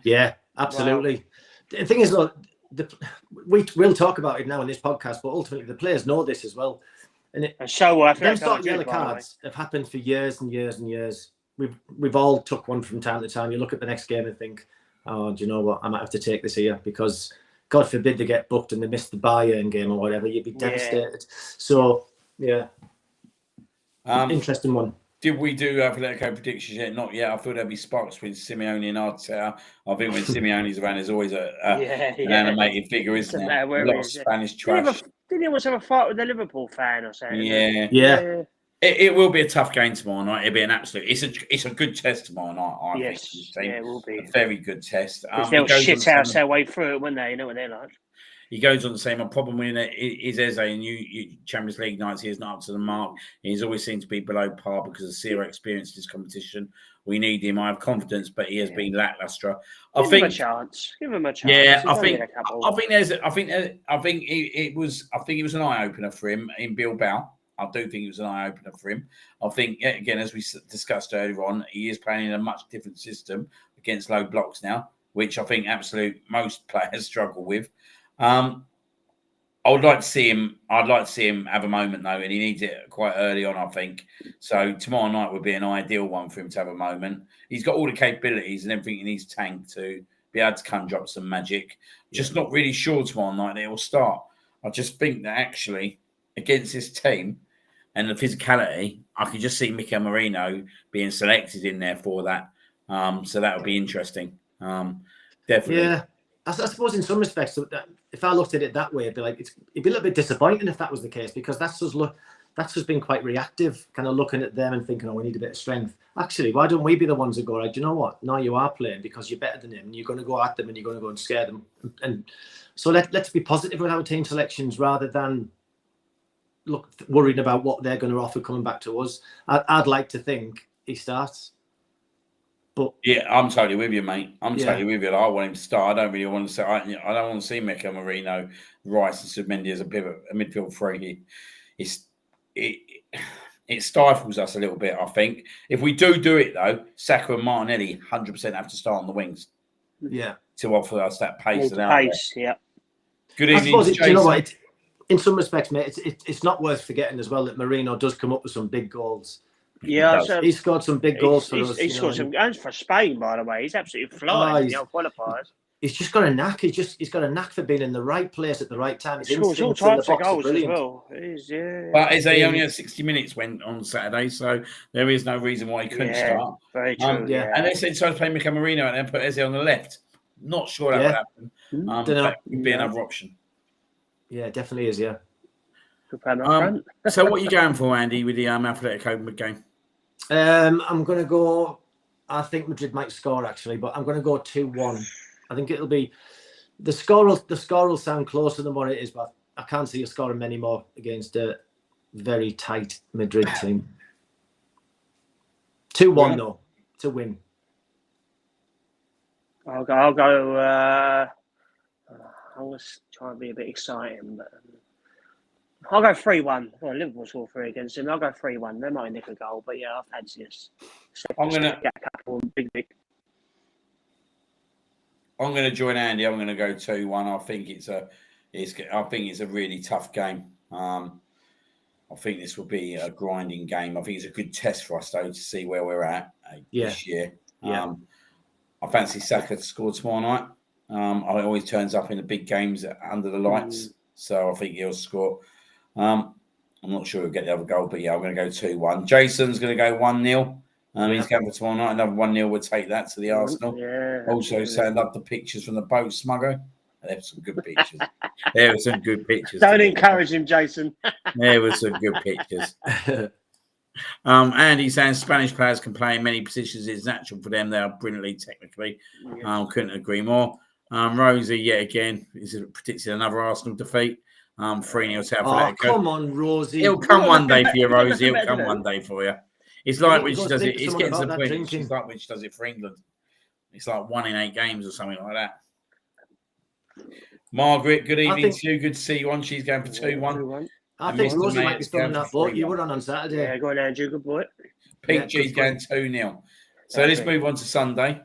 Yeah, absolutely. Wow. The thing is, look, we'll talk about it now in this podcast, but ultimately the players know this as well. And so them sort of yellow cards have happened for years and years and years. We've all took one from time to time. You look at the next game and think, oh, do you know what? I might have to take this here, because God forbid they get booked and they miss the Bayern game or whatever. You'd be devastated. So, yeah. Interesting one. Did we do Atletico predictions yet? Not yet. I thought there'd be sparks with Simeone and Arteta. I think when Simeone's around, there's always an animated figure, isn't there? A lot of Spanish trash. Didn't he almost have a fight with a Liverpool fan or something? Yeah. It will be a tough game tomorrow night. It'll be an absolute. It's a good test tomorrow night. I think. Yeah, it will be a very good test. They'll shit house their way through it, won't they? You know what they're like. He goes on the same. A problem with it is Eze, and you Champions League nights, he is not up to the mark. He's always seemed to be below par because of zero experience in this competition. We need him. I have confidence, but he has been lacklustre. Give him a chance. Yeah, I think it was an eye opener for him in Bilbao. I do think it was an eye opener for him. I think again, as we discussed earlier on, he is playing in a much different system against low blocks now, which I think most players struggle with. I'd like to see him have a moment though, and he needs it quite early on, I think. So tomorrow night would be an ideal one for him to have a moment. He's got all the capabilities and everything in his tank to be able to conjure up some magic. Just not really sure tomorrow night that it will start. I just think that actually against this team and the physicality, I could just see Mikel Merino being selected in there for that. So that would be interesting. Definitely. Yeah, I suppose in some respects, if I looked at it that way, it'd be a little bit disappointing if that was the case, because that's just been quite reactive, kind of looking at them and thinking, oh, we need a bit of strength. Actually, why don't we be the ones that go, right, do you know what? Now you are playing because you're better than him, and you're going to go at them and you're going to go and scare them. And so let's be positive with our team selections rather than worried about what they're going to offer coming back to us. I'd like to think he starts. But yeah, I'm totally with you, mate. Totally with you. I want him to start. I don't really want to say. I don't want to see Mikel Merino, Rice, and Subimendi as a midfield three. It stifles us a little bit. I think if we do it though, Saka and Martinelli 100% have to start on the wings. Yeah, to offer us that pace. Yeah. Good evening, Jason. You know what? In some respects, mate, it's not worth forgetting as well that Merino does come up with some big goals. Yeah, he scored some big goals for us. He scored some goals for Spain, by the way. He's absolutely flying in the old qualifiers. He's just got a knack. He's got a knack for being in the right place at the right time. He scores all types of goals as well. But he only had 60 minutes went on Saturday, so there is no reason why he couldn't start. Very true. And they said tried to play Mikel Merino and then put Eze on the left. Not sure that would happen. That would be another option. Yeah, it definitely is. Yeah. So what are you going for, Andy, with the Atletico game? I'm going to go. I think Madrid might score actually, but I'm going to go 2-1. I think it'll be the score will sound closer than what it is, but I can't see us scoring many more against a very tight Madrid team. 2-1 though to win. I'll go. I was trying to be a bit exciting, but I'll go 3-1. Well, Liverpool score 3 against him. I'll go 3-1. They might nick a goal, but yeah, I fancy us. I'm gonna get a couple big. I'm going to join Andy. I'm going to go 2-1. I think it's a really tough game. I think this will be a grinding game. I think it's a good test for us though to see where we're at this year. I fancy Saka to score tomorrow night. It always turns up in the big games under the lights, so I think he'll score. I'm not sure he'll get the other goal, but I'm going to go 2-1. Jason's going to go 1-0. He's going for tomorrow night. Another 1-0 would take that to the Arsenal. Yeah, also, send up the pictures from the boat, Smuggo. There were some good pictures. Don't encourage him, Jason. There were some good pictures. Andy saying Spanish players can play in many positions. It's natural for them. They are brilliantly technically. Couldn't agree more. Rosie, yet again, is predicted another Arsenal defeat. 3-0 South Atletico. Come on, Rosie. It'll come one day for you, Rosie. It'll come one day for you. It's like when she does it. It's getting to the point. It's like when she does it for England. It's like 1 in 8 games or something like that. Margaret, good evening to you. Good to see you on. She's going for 2-1. I think Rosie might be still in that boat. You were on Saturday. Yeah, go on, Andrew. Good boy. Pink G's going 2-0. So let's move on to Sunday.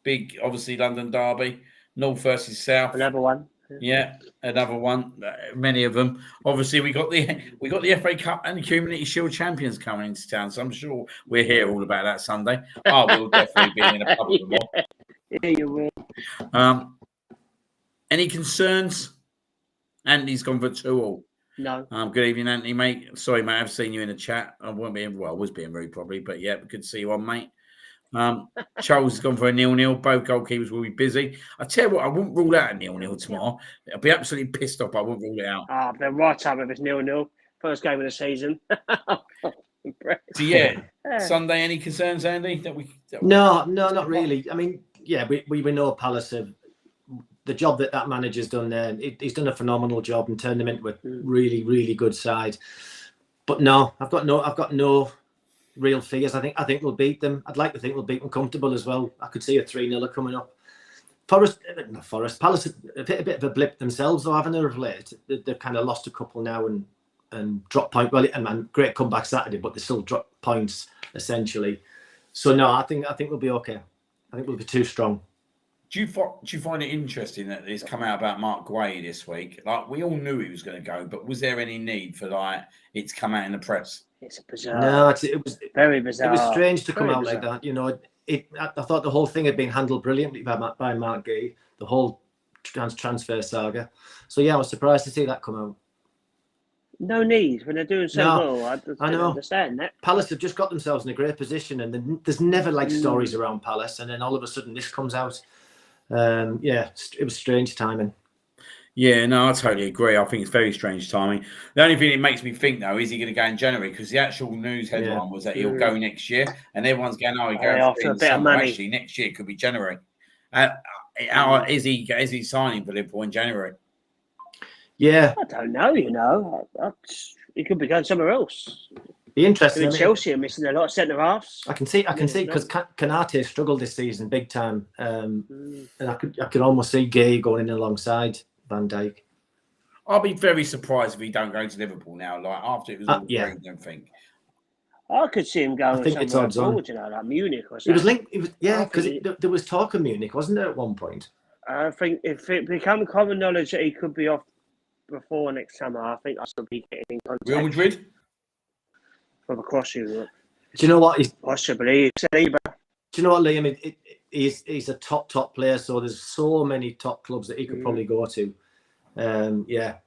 Big, obviously, London derby. North versus South. Another one. Yeah, another one. Many of them. Obviously, we got the FA Cup and the Community Shield champions coming into town, so I'm sure we'll hear all about that Sunday. We'll definitely be in a pub with them all. Yeah, you will. Any concerns? Andy's gone for 2-2. No. Good evening, Anthony, mate. Sorry, mate. I've seen you in the chat. I was being rude probably, but yeah, good to see you on, mate. Charles has gone for a 0-0. Both goalkeepers will be busy. I tell you what, I wouldn't rule out a 0-0 tomorrow. I'll be absolutely pissed off. I wouldn't rule it out. They're right up if it's 0-0. First game of the season. So yeah, Sunday. Any concerns, Andy? No, not really. I mean, yeah, we know Palace have the job that manager's done there. He's done a phenomenal job and turned them into a really, really good side. But no, I've got no real figures. I think we'll beat them. I'd like to think we'll beat them comfortable as well. I could see a 3-0 coming up. Palace have hit a bit of a blip themselves, though, haven't they, of late? They've kind of lost a couple now and dropped points. Well, and great comeback Saturday, but they still dropped points essentially. So no, I think we'll be okay. I think we'll be too strong. Do you find it interesting that it's come out about Mark Guay this week? Like, we all knew he was going to go, but was there any need for it's come out in the press? It's bizarre. No, it was very bizarre. It was strange to come out like that. You know, I thought the whole thing had been handled brilliantly by Mark Guay, the whole transfer saga. So yeah, I was surprised to see that come out. No need when they're doing so well. I don't understand that. Palace have just got themselves in a great position, and there's never stories around Palace, and then all of a sudden this comes out. It was strange timing. Yeah, no, I totally agree. I think it's very strange timing. The only thing it makes me think, though, is he going to go in January? Because the actual news headline was that he'll go next year, and everyone's going, "Oh, he's going after a bit of money." Actually, next year it could be January. Is he signing for Liverpool in January? Yeah, I don't know. You know, he could be going somewhere else. Be interesting. Chelsea are missing a lot of centre halves. I can see because Kanate struggled this season big time, and I could almost see Gay going in alongside Van Dijk. I'll be very surprised if he don't go to Liverpool now. Like after it was all great, I don't think. I could see him going. I think it's odds on. You know, like Munich or something. Because there was talk of Munich, wasn't there, at one point? I think if it became common knowledge that he could be off before next summer, I think I'll still be getting in contact. Real Madrid. From across Europe. Do you know what? Possibly. Do you know what, Liam? He's a top player, so there's so many top clubs that he could probably go to. Yeah.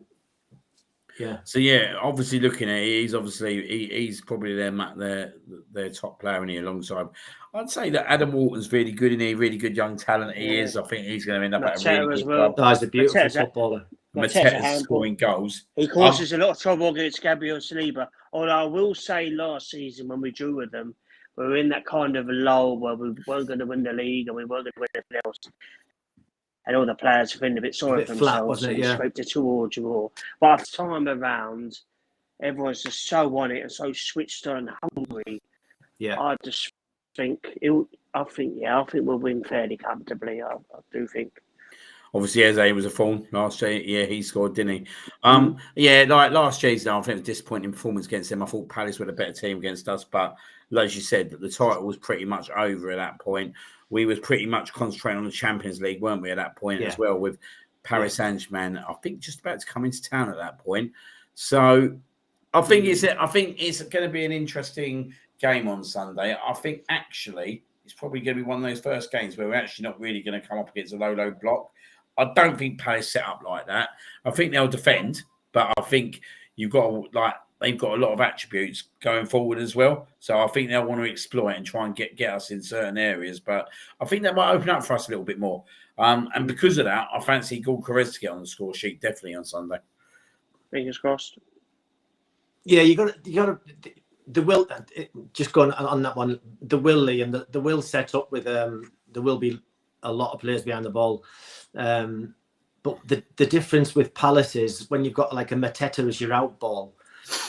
So obviously looking at it, he's probably their top player in here alongside. I'd say that Adam Wharton's really good in here, really good young talent. He is. I think he's going to end up at a really good club. Oh, he's a beautiful footballer. Mateta's scoring goals. He causes a lot of trouble against Gabriel Saliba. Although I will say last season when we drew with them, we were in that kind of a lull where we weren't going to win the league and we weren't going to win anything else. And all the players have been a bit sorry for themselves. Wasn't it? Yeah. Scraped it towards you all. But after time around, everyone's just so on it and so switched on and hungry. Yeah. I just think I think we'll win fairly comfortably. I do think. Obviously, Eze was a form last year. Yeah, he scored, didn't he? Like last year's, I think it was a disappointing performance against them. I thought Palace were a better team against us, but as you said, the title was pretty much over at that point. We was pretty much concentrating on the Champions League, weren't we, at that point as well, with Paris Saint-Germain, I think, just about to come into town at that point. So I think it's going to be an interesting game on Sunday. I think actually it's probably going to be one of those first games where we're actually not really going to come up against a low block. I don't think Palace set up like that. I think they'll defend, but I think they've got a lot of attributes going forward as well. So I think they'll want to exploit and try and get us in certain areas. But I think that might open up for us a little bit more. And because of that, I fancy Gyökeres to get on the score sheet definitely on Sunday. Fingers crossed. Yeah, you got the will. Just going on that one, the will, and the will set up with there will be a lot of players behind the ball. But the difference with Palace is when you've got like a Mateta as your out ball,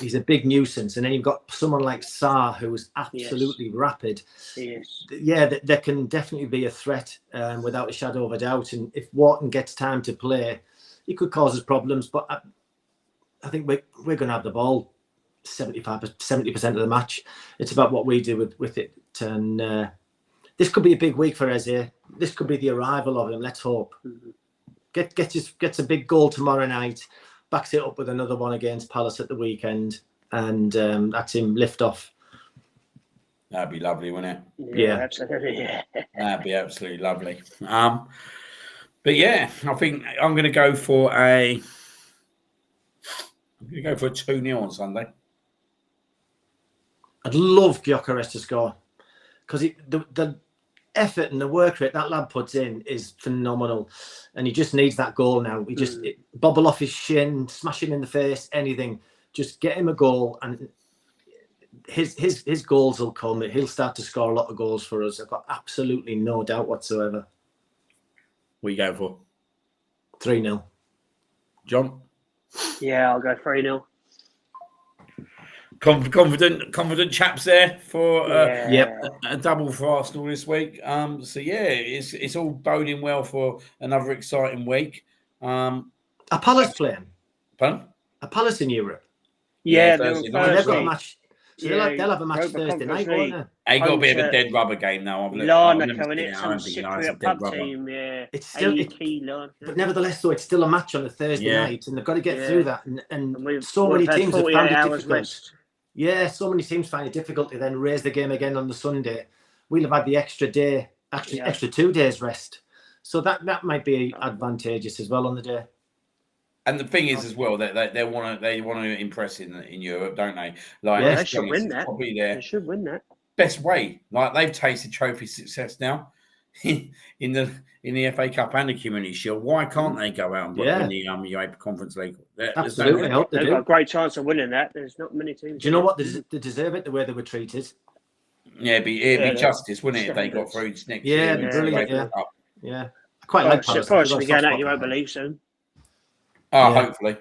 he's a big nuisance, and then you've got someone like Sarr who is absolutely rapid. Yes. Yeah, that can definitely be a threat without a shadow of a doubt. And if Wharton gets time to play, he could cause us problems. But I think we're going to have the ball 70% of the match. It's about what we do with it. And this could be a big week for Eze. This could be the arrival of him. Let's hope. Gets a big goal tomorrow night. Backs it up with another one against Palace at the weekend, and that's him lift off. That'd be lovely, wouldn't it? Yeah, absolutely. Yeah. That'd be absolutely lovely. But yeah, I think I'm going to go for a 2-0 on Sunday. I'd love Gyökeres to score because the effort and the work rate that lad puts in is phenomenal, and he just needs that goal now. He just bobble off his shin, smash him in the face, anything. Just get him a goal, and his goals will come. He'll start to score a lot of goals for us. I've got absolutely no doubt whatsoever. What are you going for? 3-0. John? Yeah, I'll go 3-0. confident chaps there for Yeah. a double for Arsenal this week. So yeah, it's all boding well for another exciting week. Are Palace playing? Pardon? Are Palace in Europe? Yeah, Thursday they're on night. They've got a Thursday. match. So Yeah, they'll have a match Europa Thursday Conference night, won't League. they? They got a Home bit of a to dead rubber game now. I've never Larnaca, and seen it's it. I some don't think it's a Cypriot dead pub rubber. team. Yeah, It's still, AEK Larnaca. but nevertheless, though, it's still a match on a Thursday Yeah. night, and they've got to get Yeah. through that. And And we've many had teams have 48 found it hours difficult. rest. Yeah, so many teams find it difficult to then raise the game again on the Sunday. We'll have had the extra day, actually extra 2 days rest. So that might be advantageous as well on the day. And the thing is, as well, that they want to impress in Europe, don't they? Like Yeah. They should win that. Probably their They should win that. best way. Like they've tasted trophy success now in the FA Cup and the Community Shield. Why can't they go out and win the UEFA Conference League? Absolutely, I hope they They've do. got a great chance of winning that. There's not many teams. Do you know what? They deserve it the way they were treated. Yeah, it'd be justice, wouldn't it, if they got through next Yeah, year? brilliant. Yeah, I quite like Palace. Probably should be going out Europa League soon. Oh, hopefully.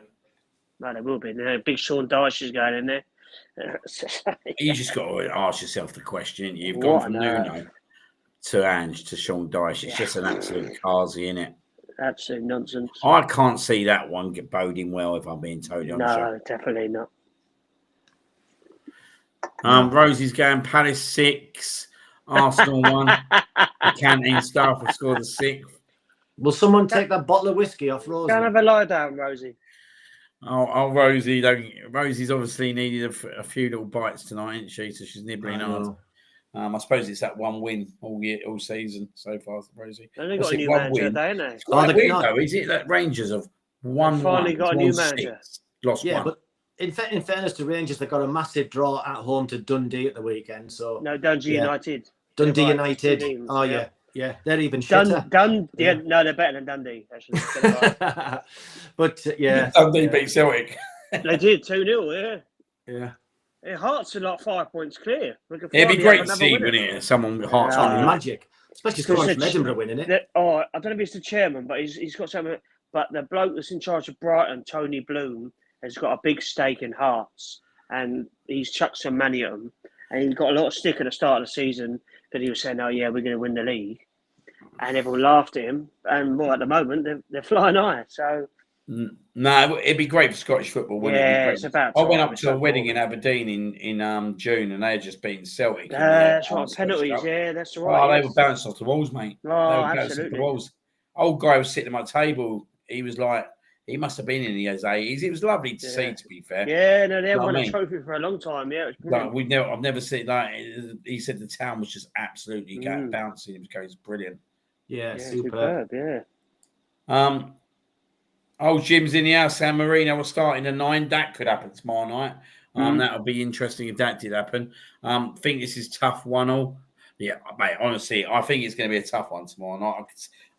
No, they will be. Big Sean Dyche is going in there. You just got to ask yourself the question. You've What gone from on earth? Nuno to Ange to Sean Dyche. It's just an absolute carsy, isn't it? Absolute nonsense. I can't see that one boding well, if I'm being totally honest. No, definitely not. Rosie's going Palace 6, Arsenal 1. The canteen staff have scored a 6. Will someone take that bottle of whiskey off Rosie? Go and have a lie down, Rosie. Oh, Rosie! Rosie's obviously needed a few little bites tonight, isn't she? So she's nibbling hard. I suppose it's that one win all season so far, Rosie. They only got a new manager, haven't they? It's quite weird, though, is it? That Rangers have won finally got a new manager. 6, lost 1. But in fairness to Rangers, they got a massive draw at home to Dundee at the weekend. So no, Dundee United. Dundee United. Oh yeah, they're even shitter. No, they're better than Dundee. Actually, but Dundee beat Celtic. They did 2-0. Yeah. Hearts are like 5 points clear. It'd be great to see, wouldn't it? Someone Hearts on magic, especially scoring from Edinburgh winning it. I don't know if it's the chairman, but he's got something. But the bloke that's in charge of Brighton, Tony Bloom, has got a big stake in Hearts, and he's chucked some money at them. And he got a lot of stick at the start of the season that he was saying, "Oh yeah, we're going to win the league," and everyone laughed at him. And at the moment they're flying high. So no, it'd be great for Scottish football. Wouldn't it? It's about. I went up to a wedding in Aberdeen in June, and they had just beaten Celtic. That's right, penalties. Yeah, that's right. Oh, they were bounced off the walls, mate. Oh, they were absolutely. off the walls. Old guy was sitting at my table. He was like, he must have been in his 80s. It was lovely to see, to be fair. Yeah, no, they haven't won a trophy for a long time. Yeah, it was like, I've never seen that. He said the town was just absolutely bouncing. It was brilliant. Yeah, superb. Yeah. Old Jim's in the house. San Marino will start in the 9. That could happen tomorrow night. That would be interesting if that did happen. Think this is tough 1-1. Yeah, mate. Honestly, I think it's going to be a tough one tomorrow night.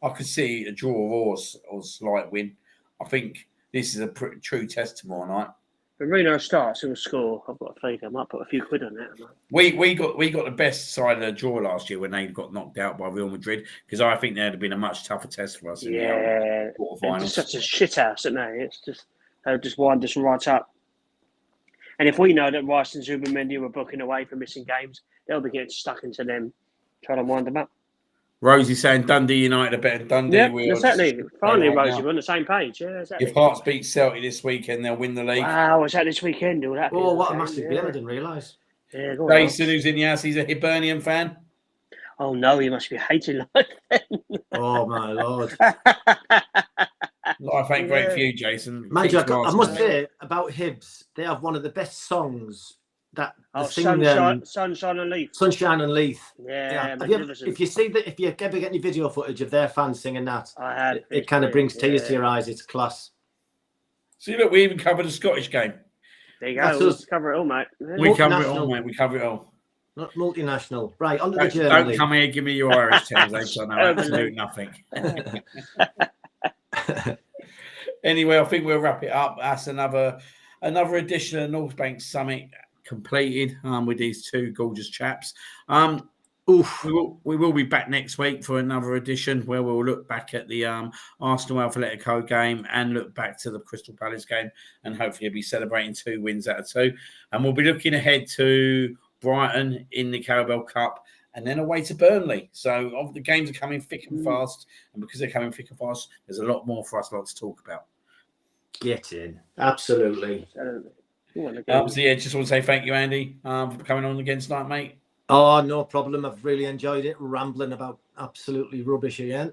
I could see a draw or slight win. I think this is a true test tomorrow night. When Marino starts, he'll score. I've got a feeling I might put a few quid on that. We got the best side of the draw last year when they got knocked out by Real Madrid, because I think that'd have been a much tougher test for us. It's just such a shit house, isn't it? It's just they'll just wind us right up. And if we know that Rice and Zubimendi were booking away for missing games, they'll be getting stuck into them, trying to wind them up. Rosie saying Dundee United are better than Dundee. Yeah, exactly. Finally, Rosie, we're on the same page. Yeah, exactly. If Hearts beat Celtic this weekend, they'll win the league. Wow, is that this weekend? Oh, what a massive game! I didn't realise. Yeah, Jason, who's in the house, he's a Hibernian fan. Oh no, he must be hating life then. Oh my lord. Life ain't great for you, Jason. Mind you, I must say about Hibs, they have one of the best songs. Sunshine and Leith. Sunshine and Leith. Yeah. If you ever get any video footage of their fans singing that, I have. It kind of brings tears to your eyes. It's class. See, look, we even covered a Scottish game. There you go. We'll cover it all, mate. We cover it all, mate. We cover it all. Not multinational. Right, on to the German Don't come here and give me your Irish terms. I know absolutely nothing. Anyway, I think we'll wrap it up. That's another edition of North Bank Summit completed with these two gorgeous chaps. Oof. We will be back next week for another edition where we'll look back at the Arsenal Atletico game and look back to the Crystal Palace game, and hopefully we'll be celebrating 2 wins out of 2. And we'll be looking ahead to Brighton in the Carabao Cup and then away to Burnley. So the games are coming thick and fast, and because they're coming thick and fast, there's a lot more for us to talk about. Get in. Absolutely. So yeah, just want to say thank you, Andy, for coming on again tonight, mate. Oh, no problem. I've really enjoyed it. Rambling about absolutely rubbish again.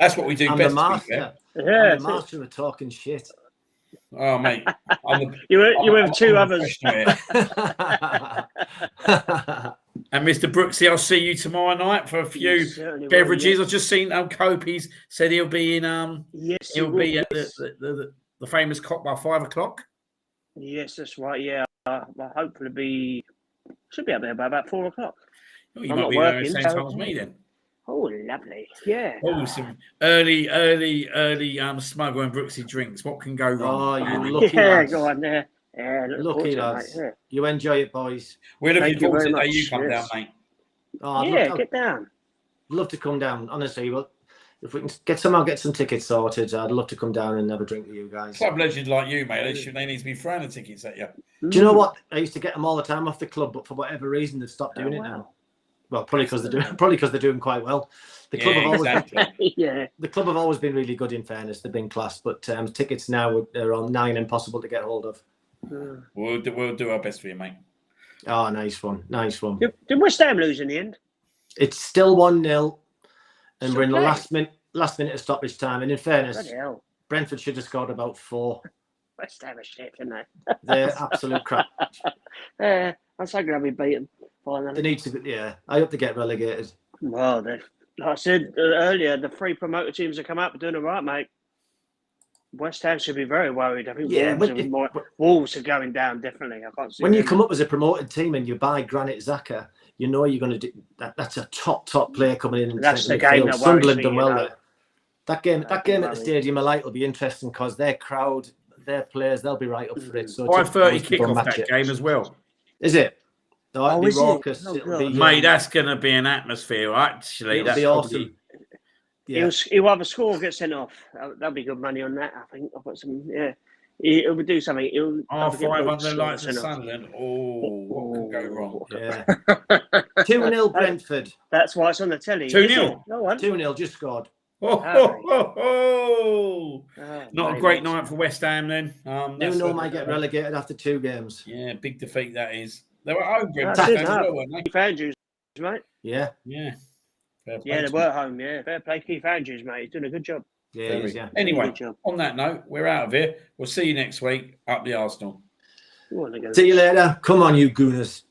That's what we do I'm best. The master. Yeah, I'm the master of talking shit. Oh, mate. You have 2 others. And Mr. Brooksy, I'll see you tomorrow night for a few beverages. I've just seen Copey's said he'll be in. Yes, he'll be at the famous Cock by 5 o'clock. Yes, that's right. Yeah, I'll hopefully should be up there by about 4 o'clock. Oh, you might be there at the same time as me then. Oh, lovely. Yeah. Oh, some early Smuggle and Brooksy drinks. What can go wrong? Oh, you lucky lads. Go on there. Yeah, lucky lads. Yeah. You enjoy it, boys. We're looking forward to the day much. you come down, mate. Oh, get down. I'd love to come down, honestly. Well, if we can get some tickets sorted, I'd love to come down and have a drink with you guys. Club legend like you, mate. They need to be throwing the tickets at you. Do you know what? I used to get them all the time off the club, but for whatever reason, they've stopped doing it now. Well, probably because they're doing quite well. The club the club have always been really good. In fairness, they've been class, but tickets now are on 9 impossible to get hold of. We'll do our best for you, mate. Oh, nice one. Did West Ham lose in the end? It's still 1-0, and we're in the last minute of stoppage time. And in fairness, Brentford should have scored about 4. West Ham are shit, aren't they? They're absolute crap. I'm so glad we beat them. Finally. They need to. Yeah, I hope they get relegated. Well, like I said earlier, the 3 promoted teams that come up are doing all right, mate. West Ham should be very worried. I think Wolves are going down, definitely. I can't see. When you come up as a promoted team and you buy Granit Xhaka, you know you're going to do that. That's a top player coming in. That's the game that Sunderland done well know. there. That game at the Stadium of Light will be interesting because their crowd, their players, they'll be right up for it. So 5:30 kickoff that game as well. Is it? Oh, is raucous. it? It'll be, mate, that's going to be an atmosphere. Actually, it'll be awesome. Yeah. He'll have a score, get sent off. That'll be good money on that. I think I've got some. Yeah, he'll do something. He'll 5 under the lights of Sunderland. Oh, what can go wrong? Yeah. 2-0 Brentford. That's why it's on the telly. 2-0. 2-0 just scored. Not a great night for West Ham then. Newell might get relegated after 2 games. Yeah, big defeat that is. They were home, weren't they? Keith Andrews, mate. Yeah. They were at home. Yeah, fair play, Keith Andrews, mate. He's doing a good job. Yeah. Anyway, on that note, we're out of here. We'll see you next week. Up the Arsenal. See you later. Come on, you gooners.